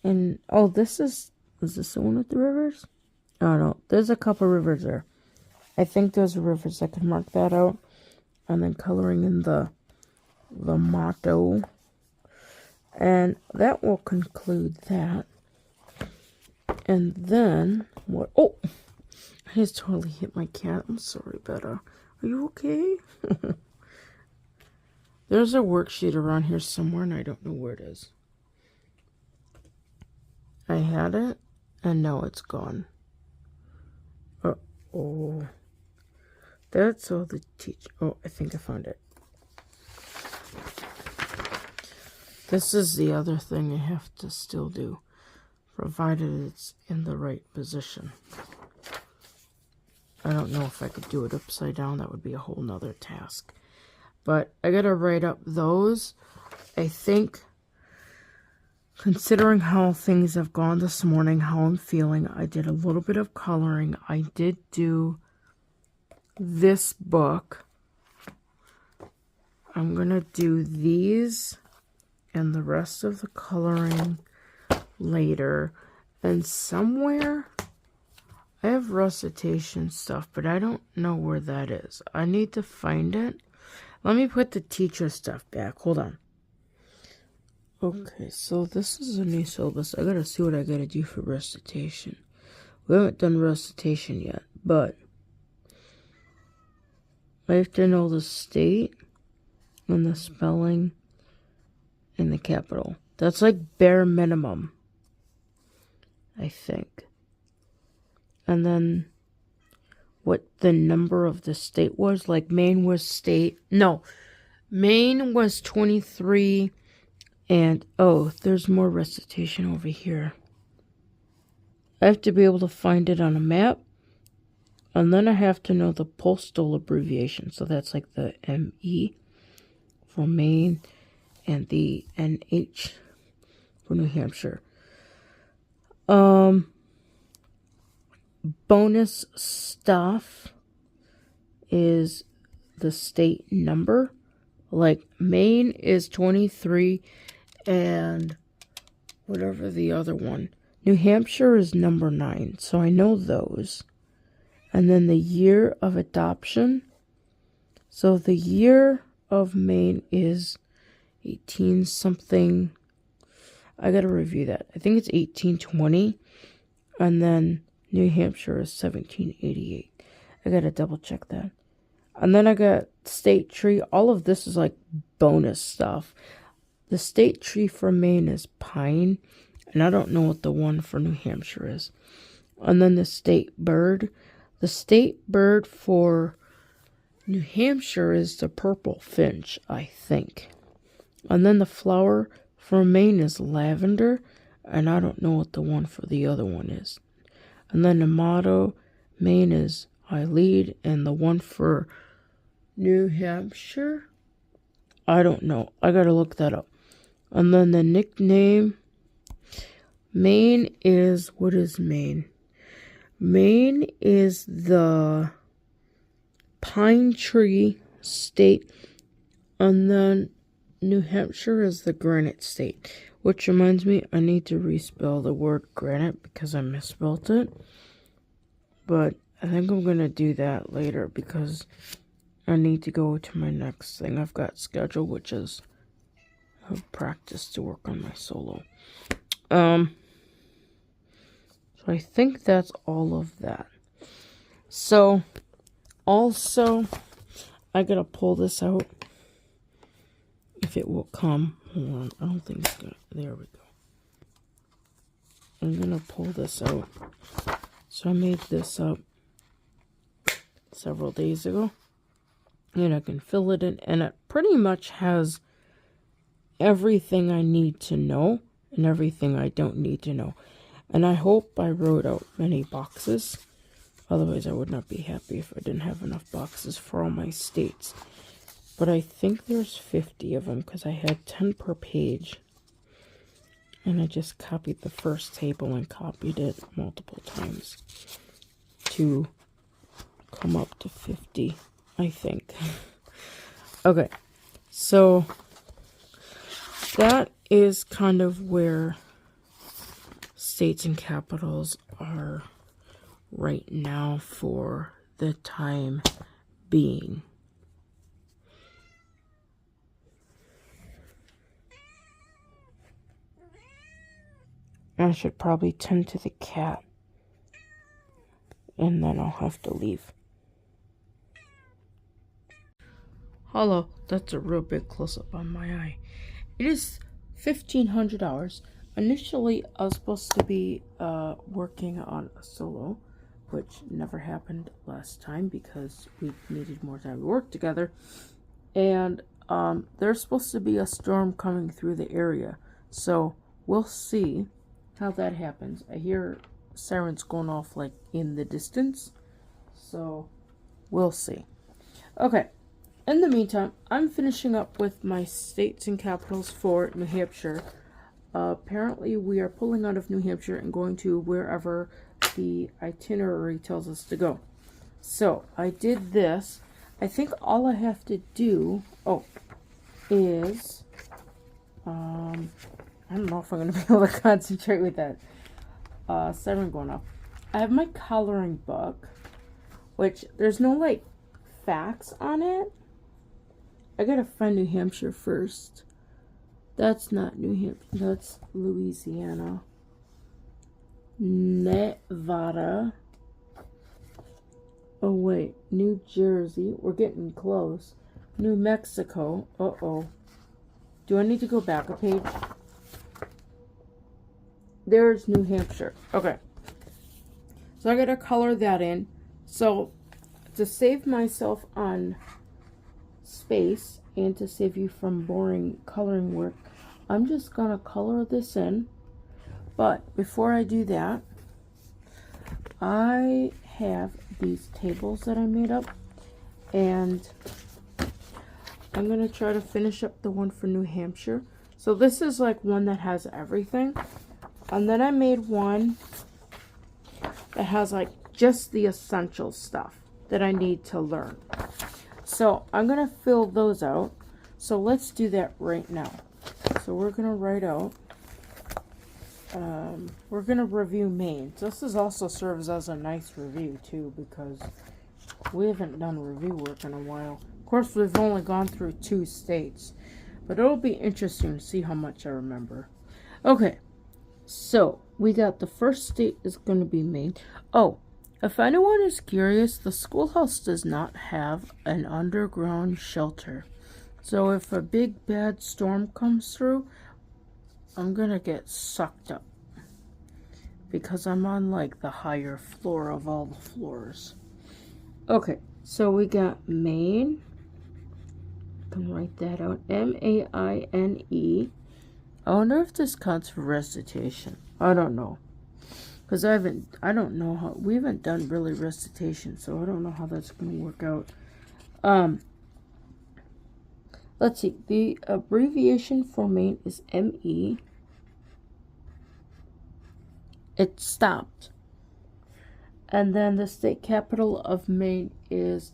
And, oh, is this the one with the rivers? Oh, no, there's a couple rivers there. I think those are rivers. I can mark that out. And then coloring in the motto. And that will conclude that. And then, what? Oh, I just totally hit my cat. I'm sorry, Betta. Are you okay? There's a worksheet around here somewhere, and I don't know where it is. I had it, and now it's gone. Oh, that's all the teach. Oh, I think I found it. This is the other thing I have to still do, provided it's in the right position. I don't know if I could do it upside down. That would be a whole nother task. But I gotta write up those. I think, considering how things have gone this morning, how I'm feeling, I did a little bit of coloring. I did do this book. I'm gonna do these and the rest of the coloring later. And somewhere, I have recitation stuff, but I don't know where that is. I need to find it. Let me put the teacher stuff back. Hold on. Okay, so this is a new syllabus. I gotta see what I gotta do for recitation. We haven't done recitation yet, but I have to know the state and the spelling and the capital. That's like bare minimum, I think. And then what the number of the state was. Like Maine was state. No, Maine was 23. And, oh, there's more recitation over here. I have to be able to find it on a map. And then I have to know the postal abbreviation. So that's like the ME for Maine and the NH for New Hampshire. Bonus stuff is the state number. Like Maine is 23 and whatever the other one. New Hampshire is number 9. So I know those. And then the year of adoption. So the year of Maine is 18 something. I gotta review that. I think it's 1820. And then New Hampshire is 1788. I gotta double check that. And then I got state tree. All of this is like bonus stuff. The state tree for Maine is pine. And I don't know what the one for New Hampshire is. And then the state bird. The state bird for New Hampshire is the purple finch, I think. And then the flower for Maine is lavender. And I don't know what the one for the other one is. And then the motto, Maine is I lead. And the one for New Hampshire, I don't know. I gotta look that up. And then the nickname, Maine is, what is Maine? Maine is the pine tree state. And then New Hampshire is the granite state. Which reminds me, I need to respell the word granite because I misspelled it. But I think I'm going to do that later because I need to go to my next thing I've got scheduled, which is a practice to work on my solo. So I think that's all of that. So, also, I gotta pull this out. if it will come. Hold on, I don't think it's gonna. There we go. I'm gonna pull this out. So I made this up several days ago, and I can fill it in, and it pretty much has everything I need to know and everything I don't need to know. And I hope I wrote out many boxes. Otherwise, I would not be happy if I didn't have enough boxes for all my states. But I think there's 50 of them because I had 10 per page. And I just copied the first table and copied it multiple times to come up to 50, I think. Okay, so that is kind of where states and capitals are right now for the time being. I should probably tend to the cat, and then I'll have to leave. Hello, that's a real big close-up on my eye. It is 1,500 hours. Initially, I was supposed to be working on a solo, which never happened last time because we needed more time to work together. And there's supposed to be a storm coming through the area, so we'll see how that happens. I hear sirens going off like in the distance, so we'll see. Okay, in the meantime, I'm finishing up with my states and capitals for New Hampshire. Apparently we are pulling out of New Hampshire and going to wherever the itinerary tells us to go. So I did this. I think all I have to do is I don't know if I'm going to be able to concentrate with that siren going off. I have my coloring book, which there's no like facts on it. I gotta find New Hampshire first. That's not New Hampshire, that's Louisiana. Nevada. Oh wait, New Jersey. We're getting close. New Mexico. Uh-oh. Do I need to go back a page? There's New Hampshire. Okay. So I gotta color that in. So to save myself on space and to save you from boring coloring work, I'm just gonna color this in. But before I do that, I have these tables that I made up, and I'm gonna try to finish up the one for New Hampshire. So this is like one that has everything, and then I made one that has like just the essential stuff that I need to learn. So I'm gonna fill those out. So let's do that right now. So we're gonna write out, we're gonna review Maine. So this is also serves as a nice review too, because we haven't done review work in a while. Of course, we've only gone through 2 states, but it'll be interesting to see how much I remember. Okay, so we got the first state is going to be Maine. Oh, if anyone is curious, the schoolhouse does not have an underground shelter. So if a big bad storm comes through, I'm going to get sucked up because I'm on like the higher floor of all the floors. Okay, so we got Maine. I can write that out. M-A-I-N-E. I wonder if this counts for recitation. I don't know. Because I don't know how, we haven't done really recitation, so I don't know how that's going to work out. Let's see, the abbreviation for Maine is M-E. It stopped. And then the state capital of Maine is,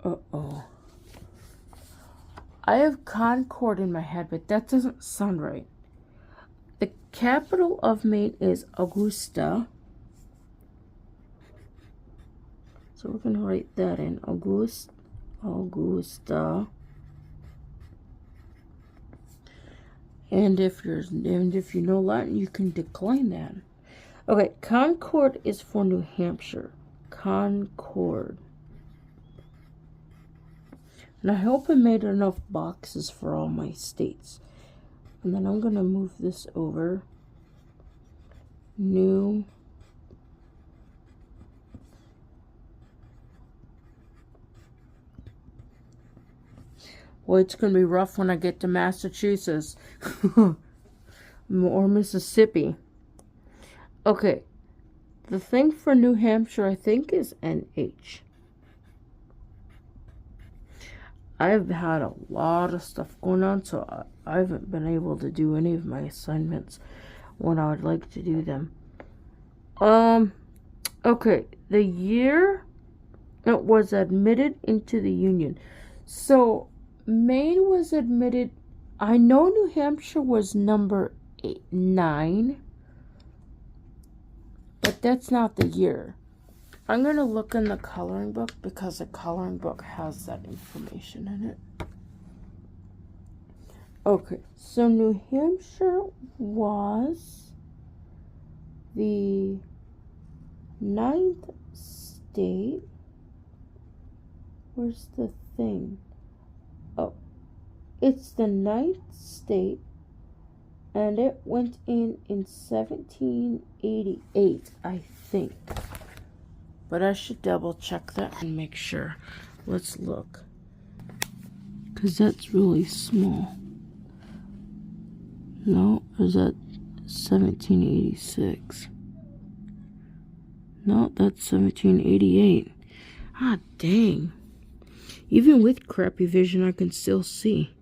I have Concord in my head, but that doesn't sound right. The capital of Maine is Augusta. So we're going to write that in. Augusta. And if you know Latin, you can decline that. Okay, Concord is for New Hampshire. Concord. And I hope I made enough boxes for all my states. And then I'm going to move this over. New. Well, it's going to be rough when I get to Massachusetts. Or Mississippi. Okay. The thing for New Hampshire, I think, is NH. I've had a lot of stuff going on, so I haven't been able to do any of my assignments when I would like to do them. Okay, the year it was admitted into the Union. So, Maine was admitted, I know New Hampshire was number 9, but that's not the year. I'm going to look in the coloring book because the coloring book has that information in it. Okay, so New Hampshire was the 9th state. Where's the thing? Oh, it's the 9th state, and it went in 1788, I think. But I should double check that and make sure. Let's look. Because that's really small. No, is that 1786? No, that's 1788. Ah, dang. Even with crappy vision, I can still see.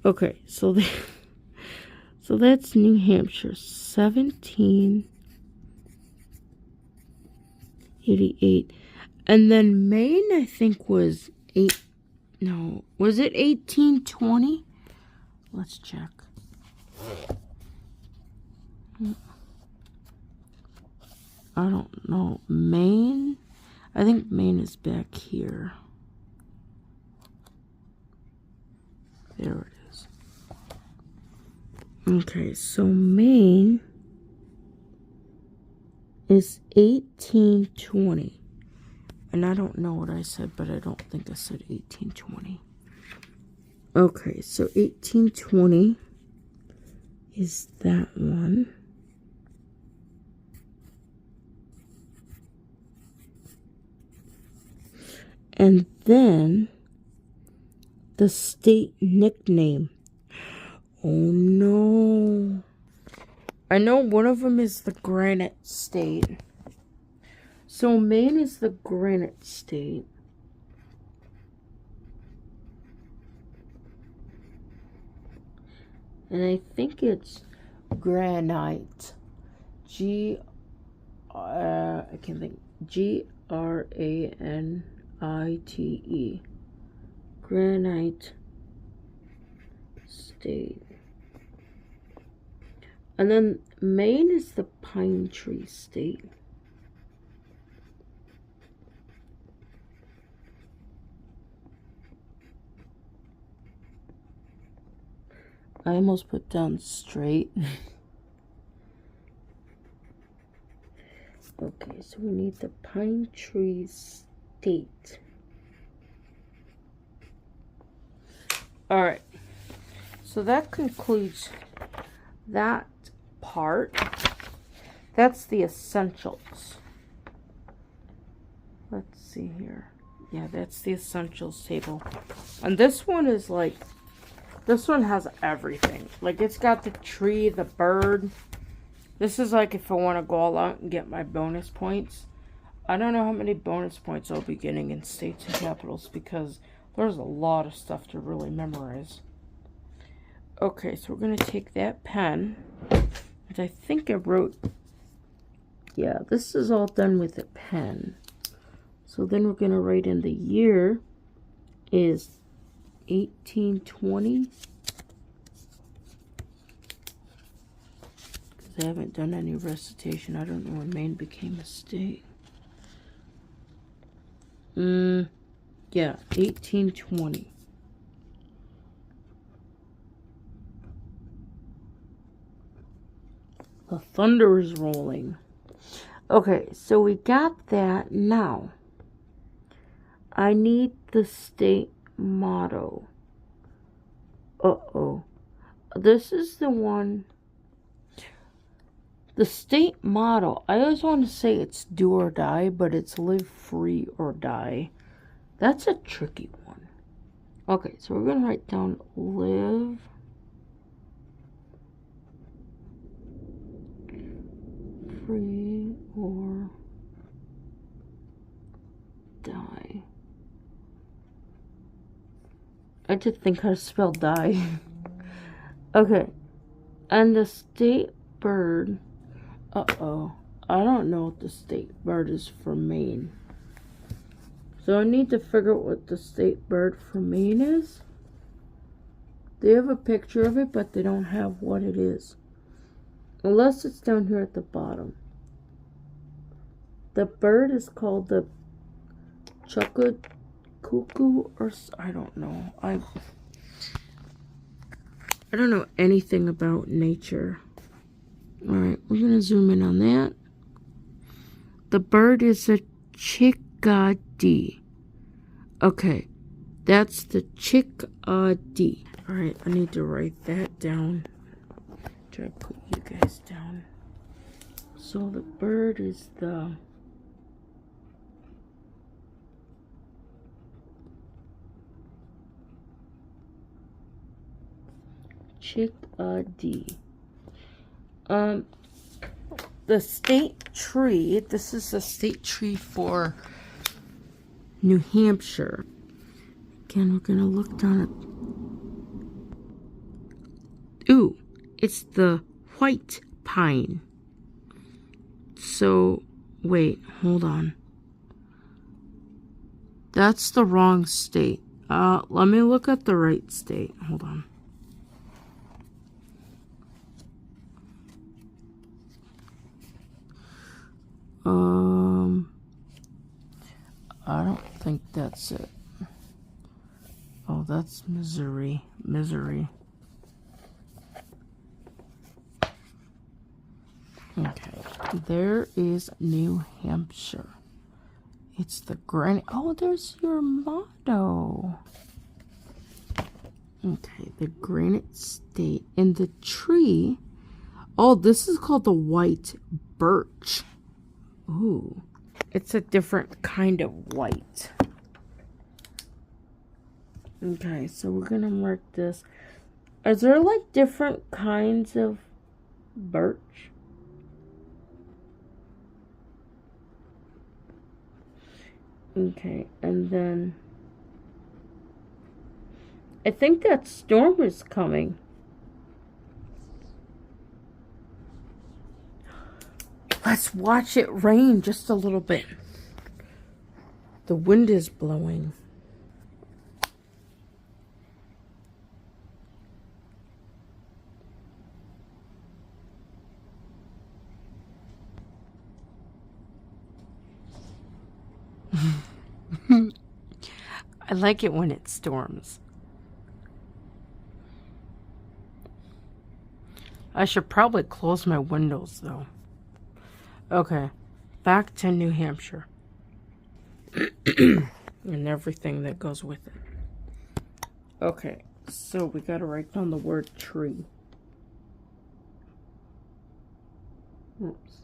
Okay, so so that's New Hampshire, 1788. And then Maine, I think, was was it 1820? Let's check. I don't know. Maine? I think Maine is back here. There it is. Okay, so Maine is 1820. And I don't know what I said, but I don't think I said 1820. Okay, so 1820 is that one. And then the state nickname. Oh no. I know one of them is the Granite State. So Maine is the Granite State. And I think it's Granite. I can't think. Granite. Granite State. And then Maine is the Pine Tree State. I almost put down straight. Okay, so we need the Pine Tree State. Alright, so that concludes that part. That's the essentials. Let's see here. Yeah, that's the essentials table. And this one is like, this one has everything. Like, it's got the tree, the bird. This is like if I want to go all out and get my bonus points. I don't know how many bonus points I'll be getting in states and capitals because there's a lot of stuff to really memorize. Okay, so we're going to take that pen, which I think I wrote. Yeah, this is all done with a pen. So then we're going to write in the year is 1820. Because I haven't done any recitation. I don't know when Maine became a state. Yeah, 1820. The thunder is rolling. Okay, so we got that. Now, I need the state motto. Uh-oh. This is the one. The state motto. I always want to say it's do or die, but it's live free or die. That's a tricky one. Okay, so we're going to write down live free or die. I did think how to spell die. Okay. And the state bird. Uh-oh. I don't know what the state bird is for Maine. So I need to figure out what the state bird for Maine is. They have a picture of it, but they don't have what it is. Unless it's down here at the bottom. The bird is called the cuckoo, or I don't know. I don't know anything about nature. Alright, we're going to zoom in on that. The bird is a chickadee. Okay, that's the chickadee. Alright, I need to write that down. Try to put you guys down. So the bird is the chickadee. The state tree, this is the state tree for New Hampshire. Again, we're going to look down at... Ooh, it's the white pine. So, wait, hold on. That's the wrong state. Let me look at the right state. Hold on. I don't think that's it. Oh, that's Missouri. Okay, there is New Hampshire. It's the granite. Oh, there's your motto. Okay, the granite state. And the tree. Oh, this is called the white birch. Ooh. It's a different kind of white. Okay, so we're going to mark this. Is there like different kinds of birch? Okay, and then I think that storm is coming. Let's watch it rain just a little bit. The wind is blowing. I like it when it storms. I should probably close my windows though. Okay, back to New Hampshire. And everything that goes with it. Okay, so we gotta write down the word tree. Oops.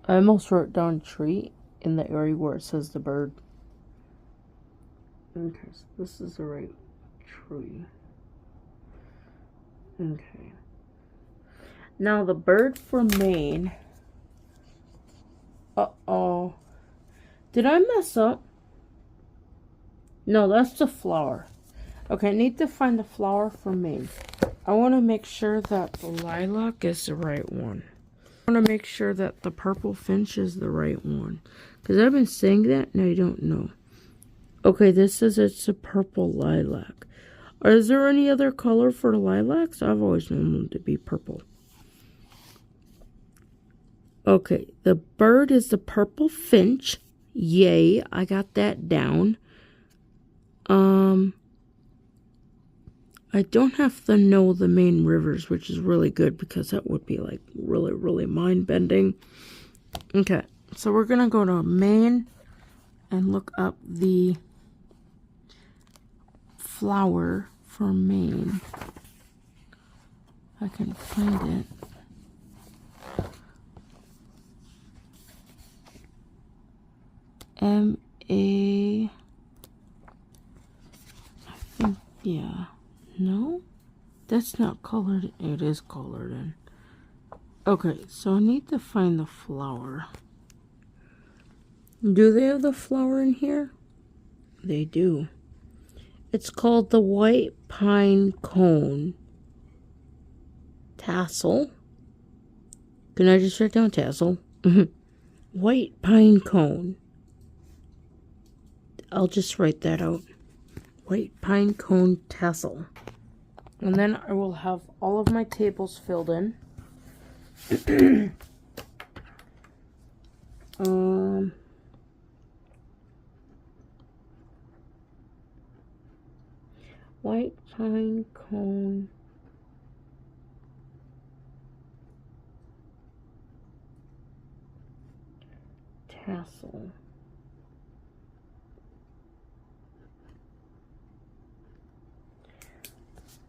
I almost wrote down tree in the area where it says the bird. Okay, so this is the right tree. Okay. Now the bird for Maine. Uh-oh. Did I mess up? No, that's the flower. Okay, I need to find the flower for Maine. I want to make sure that the lilac is the right one. I want to make sure that the purple finch is the right one. Because I've been saying that and I don't know. Okay, this says it's a purple lilac. Is there any other color for the lilacs? I've always known them to be purple. Okay, the bird is the purple finch. Yay, I got that down. I don't have to know the main rivers, which is really good because that would be like really mind-bending. Okay, so we're going to go to Maine and look up the flower for Maine. I can find it. M-A... I think, yeah. No? That's not colored. It is colored in. Okay, so I need to find the flower. Do they have the flower in here? They do. It's called the white pine cone tassel. Can I just write down tassel? White pine cone. I'll just write that out. White pine cone tassel. And then I will have all of my tables filled in. White pine cone tassel.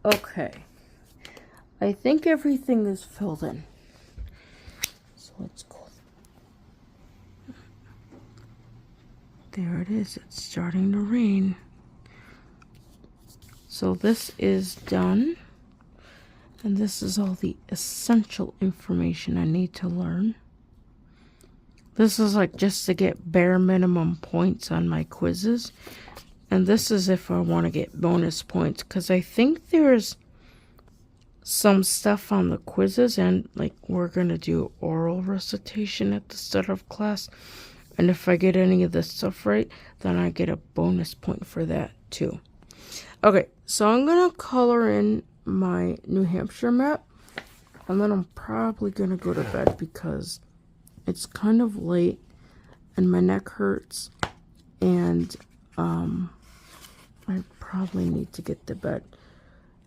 Okay. I think everything is filled in. So let's go. There it is. It's starting to rain. So this is done. And this is all the essential information I need to learn. This is like just to get bare minimum points on my quizzes. And this is if I want to get bonus points. Because I think there's some stuff on the quizzes. And like we're going to do oral recitation at the start of class. And if I get any of this stuff right, then I get a bonus point for that too. Okay, so I'm going to color in my New Hampshire map. And then I'm probably going to go to bed because it's kind of late and my neck hurts. And I probably need to get to bed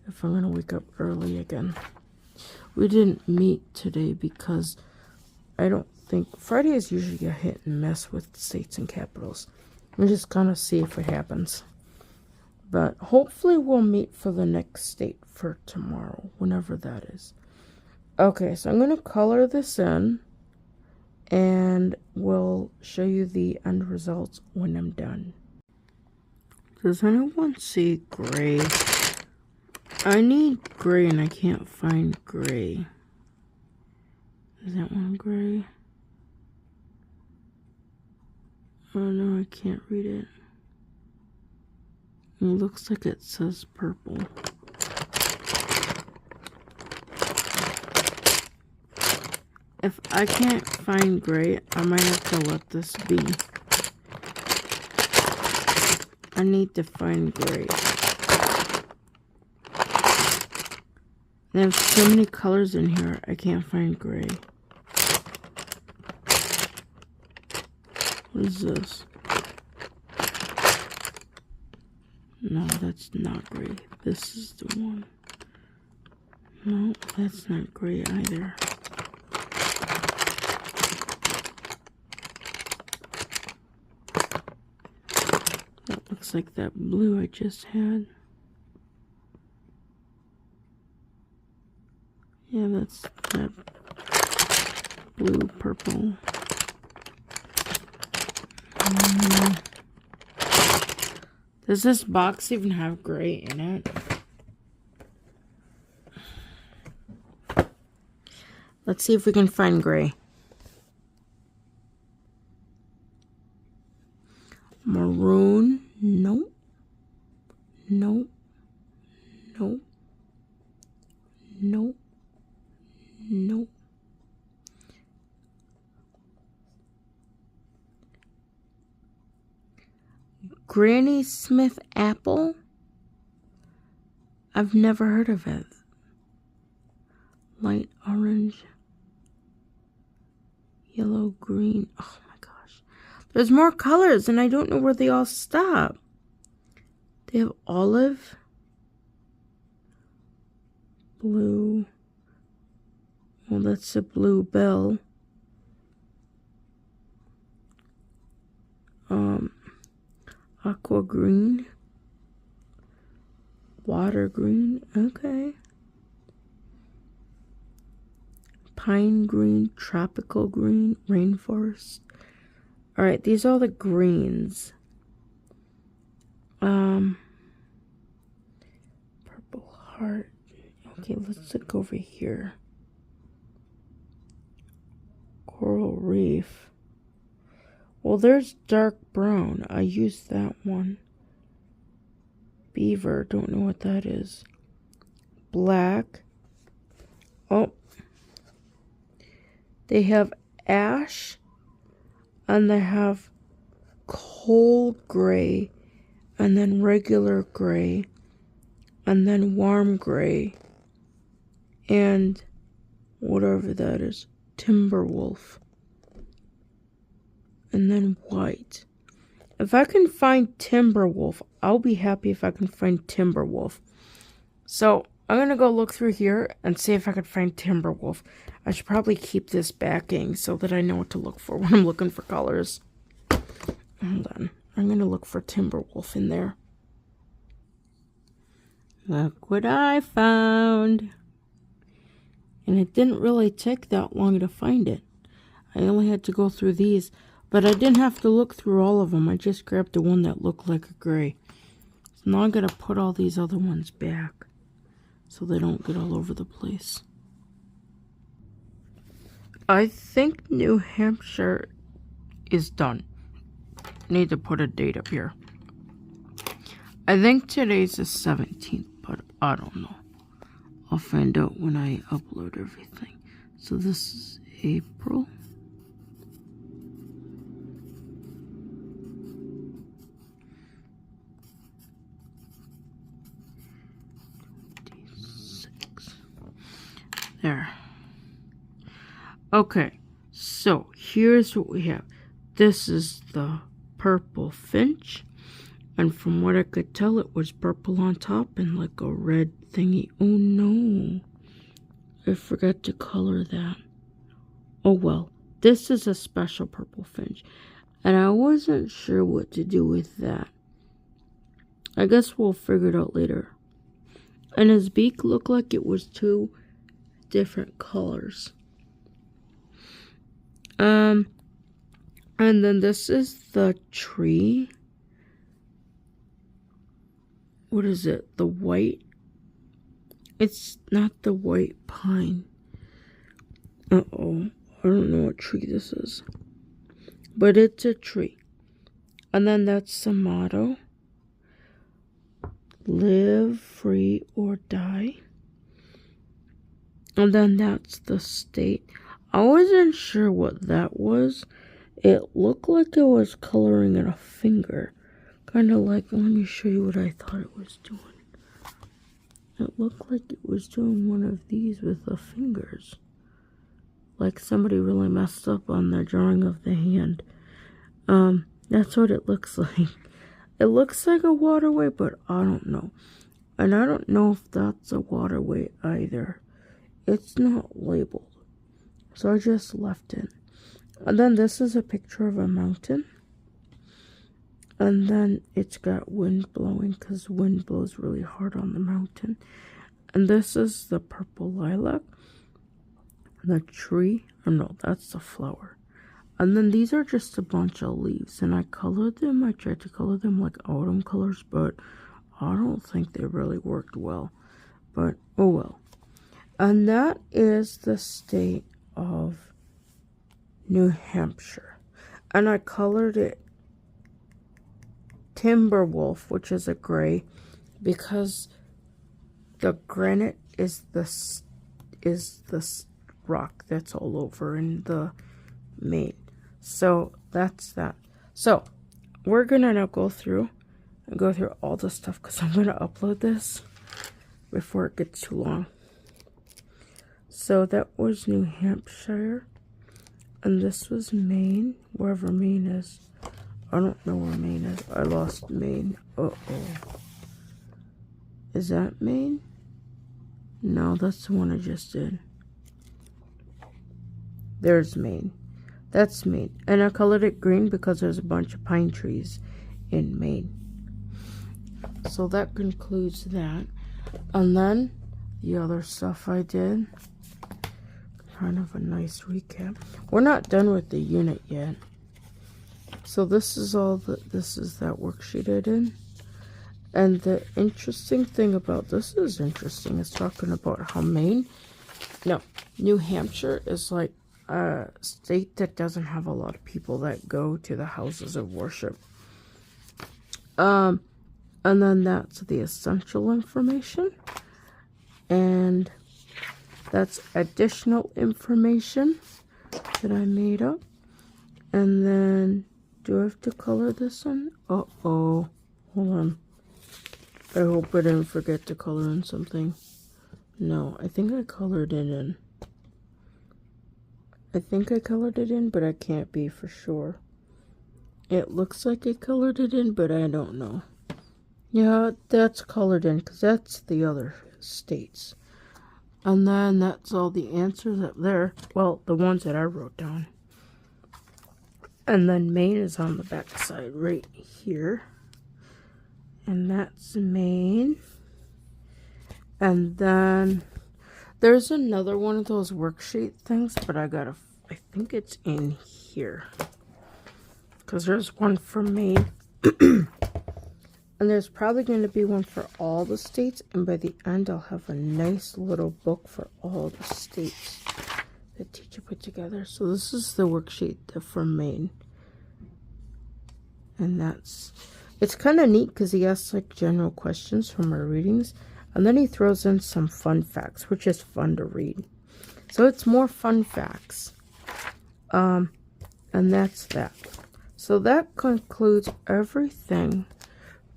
if I'm going to wake up early again. We didn't meet today because I don't think Friday is usually a hit and miss with states and capitals. We just kind of see if it happens. But hopefully we'll meet for the next state for tomorrow, whenever that is. Okay, so I'm going to color this in and we'll show you the end results when I'm done. Does anyone see gray? I need gray and I can't find gray. Is that one gray? Oh no, I can't read it. It looks like it says purple. If I can't find gray, I might have to let this be. I need to find gray. There's so many colors in here, I can't find gray. What is this? No, that's not gray. This is the one. No, that's not gray either. That looks like that blue I just had. Yeah, that's that blue, purple. Does this box even have gray in it? Let's see if we can find gray. Maroon, nope. Nope. Nope. Nope. Nope. Granny Smith apple? I've never heard of it. Light orange. Yellow, green. Oh my gosh. There's more colors and I don't know where they all stop. They have olive. Blue. Well, that's a bluebell. Aqua green. Water green, okay. Pine green, tropical green, rainforest. Alright, these are the greens. Purple heart. Okay, let's look over here. Coral reef. Well, there's dark brown. I used that one. Beaver, don't know what that is. Black. Oh. They have ash. And they have coal gray. And then regular gray. And then warm gray. And whatever that is. Timber wolf. And then white. If I can find timber wolf, I'll be happy if I can find timber wolf. So I'm going to go look through here and see if I can find timber wolf. I should probably keep this backing so that I know what to look for when I'm looking for colors. Hold on. I'm going to look for timber wolf in there. Look what I found. And it didn't really take that long to find it. I only had to go through these. But I didn't have to look through all of them. I just grabbed the one that looked like a gray. So now I'm going to put all these other ones back so they don't get all over the place. I think New Hampshire is done. Need to put a date up here. I think today's the 17th, but I don't know. I'll find out when I upload everything. So this is April. There. Okay, so here's what we have. This is the purple finch. And from what I could tell, it was purple on top and like a red thingy. Oh no. I forgot to color that. Oh well. This is a special purple finch. And I wasn't sure what to do with that. I guess we'll figure it out later. And his beak looked like it was two different colors. And then this is the tree. What is it? The white? It's not the white pine. Uh-oh. I don't know what tree this is. But it's a tree. And then that's the motto. Live free or die. And then that's the state. I wasn't sure what that was. It looked like it was coloring in a finger. Kind of like, let me show you what I thought it was doing. It looked like it was doing one of these with the fingers. Like somebody really messed up on the drawing of the hand. That's what it looks like. It looks like a waterway, but I don't know. And I don't know if that's a waterway either. It's not labeled. So I just left it. And then this is a picture of a mountain. And then it's got wind blowing because wind blows really hard on the mountain. And this is the purple lilac. The tree. Oh no, that's the flower. And then these are just a bunch of leaves. And I colored them. I tried to color them like autumn colors. But I don't think they really worked well. But oh well. And that is the state of New Hampshire. And I colored it Timber Wolf, which is a gray, because the granite is the rock that's all over in the Maine. So that's that. So we're gonna now go through all the stuff because I'm gonna upload this before it gets too long. So that was New Hampshire, and this was Maine, wherever Maine is. I don't know where Maine is. I lost Maine. Uh-oh. Is that Maine? No, that's the one I just did. There's Maine. That's Maine. And I colored it green because there's a bunch of pine trees in Maine. So that concludes that. And then the other stuff I did, kind of a nice recap. We're not done with the unit yet. So this is that worksheet I did. And the interesting thing about this is interesting. It's talking about how New Hampshire is like a state that doesn't have a lot of people that go to the houses of worship. And then that's the essential information. And that's additional information that I made up. And then, do I have to color this in? Uh-oh. Hold on. I hope I didn't forget to color in something. No, I think I colored it in. I think I colored it in, but I can't be for sure. It looks like I colored it in, but I don't know. Yeah, that's colored in, because that's the other states. And then that's all the answers up there. Well, the ones that I wrote down. And then Maine is on the back side right here. And that's Maine. And then there's another one of those worksheet things, but I think it's in here. Because there's one for Maine. And there's probably going to be one for all the states. And by the end, I'll have a nice little book for all the states the teacher put together. So this is the worksheet for Maine. And it's kind of neat because he asks like general questions from our readings. And then he throws in some fun facts, which is fun to read. So it's more fun facts. And that's that. So that concludes everything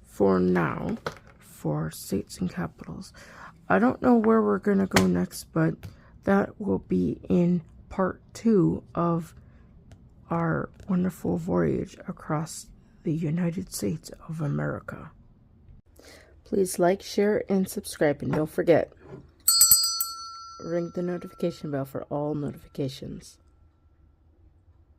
for now for states and capitals. I don't know where we're going to go next, but that will be in part 2 of our wonderful voyage across the United States of America. Please like, share, and subscribe, and don't forget, ring the notification bell for all notifications.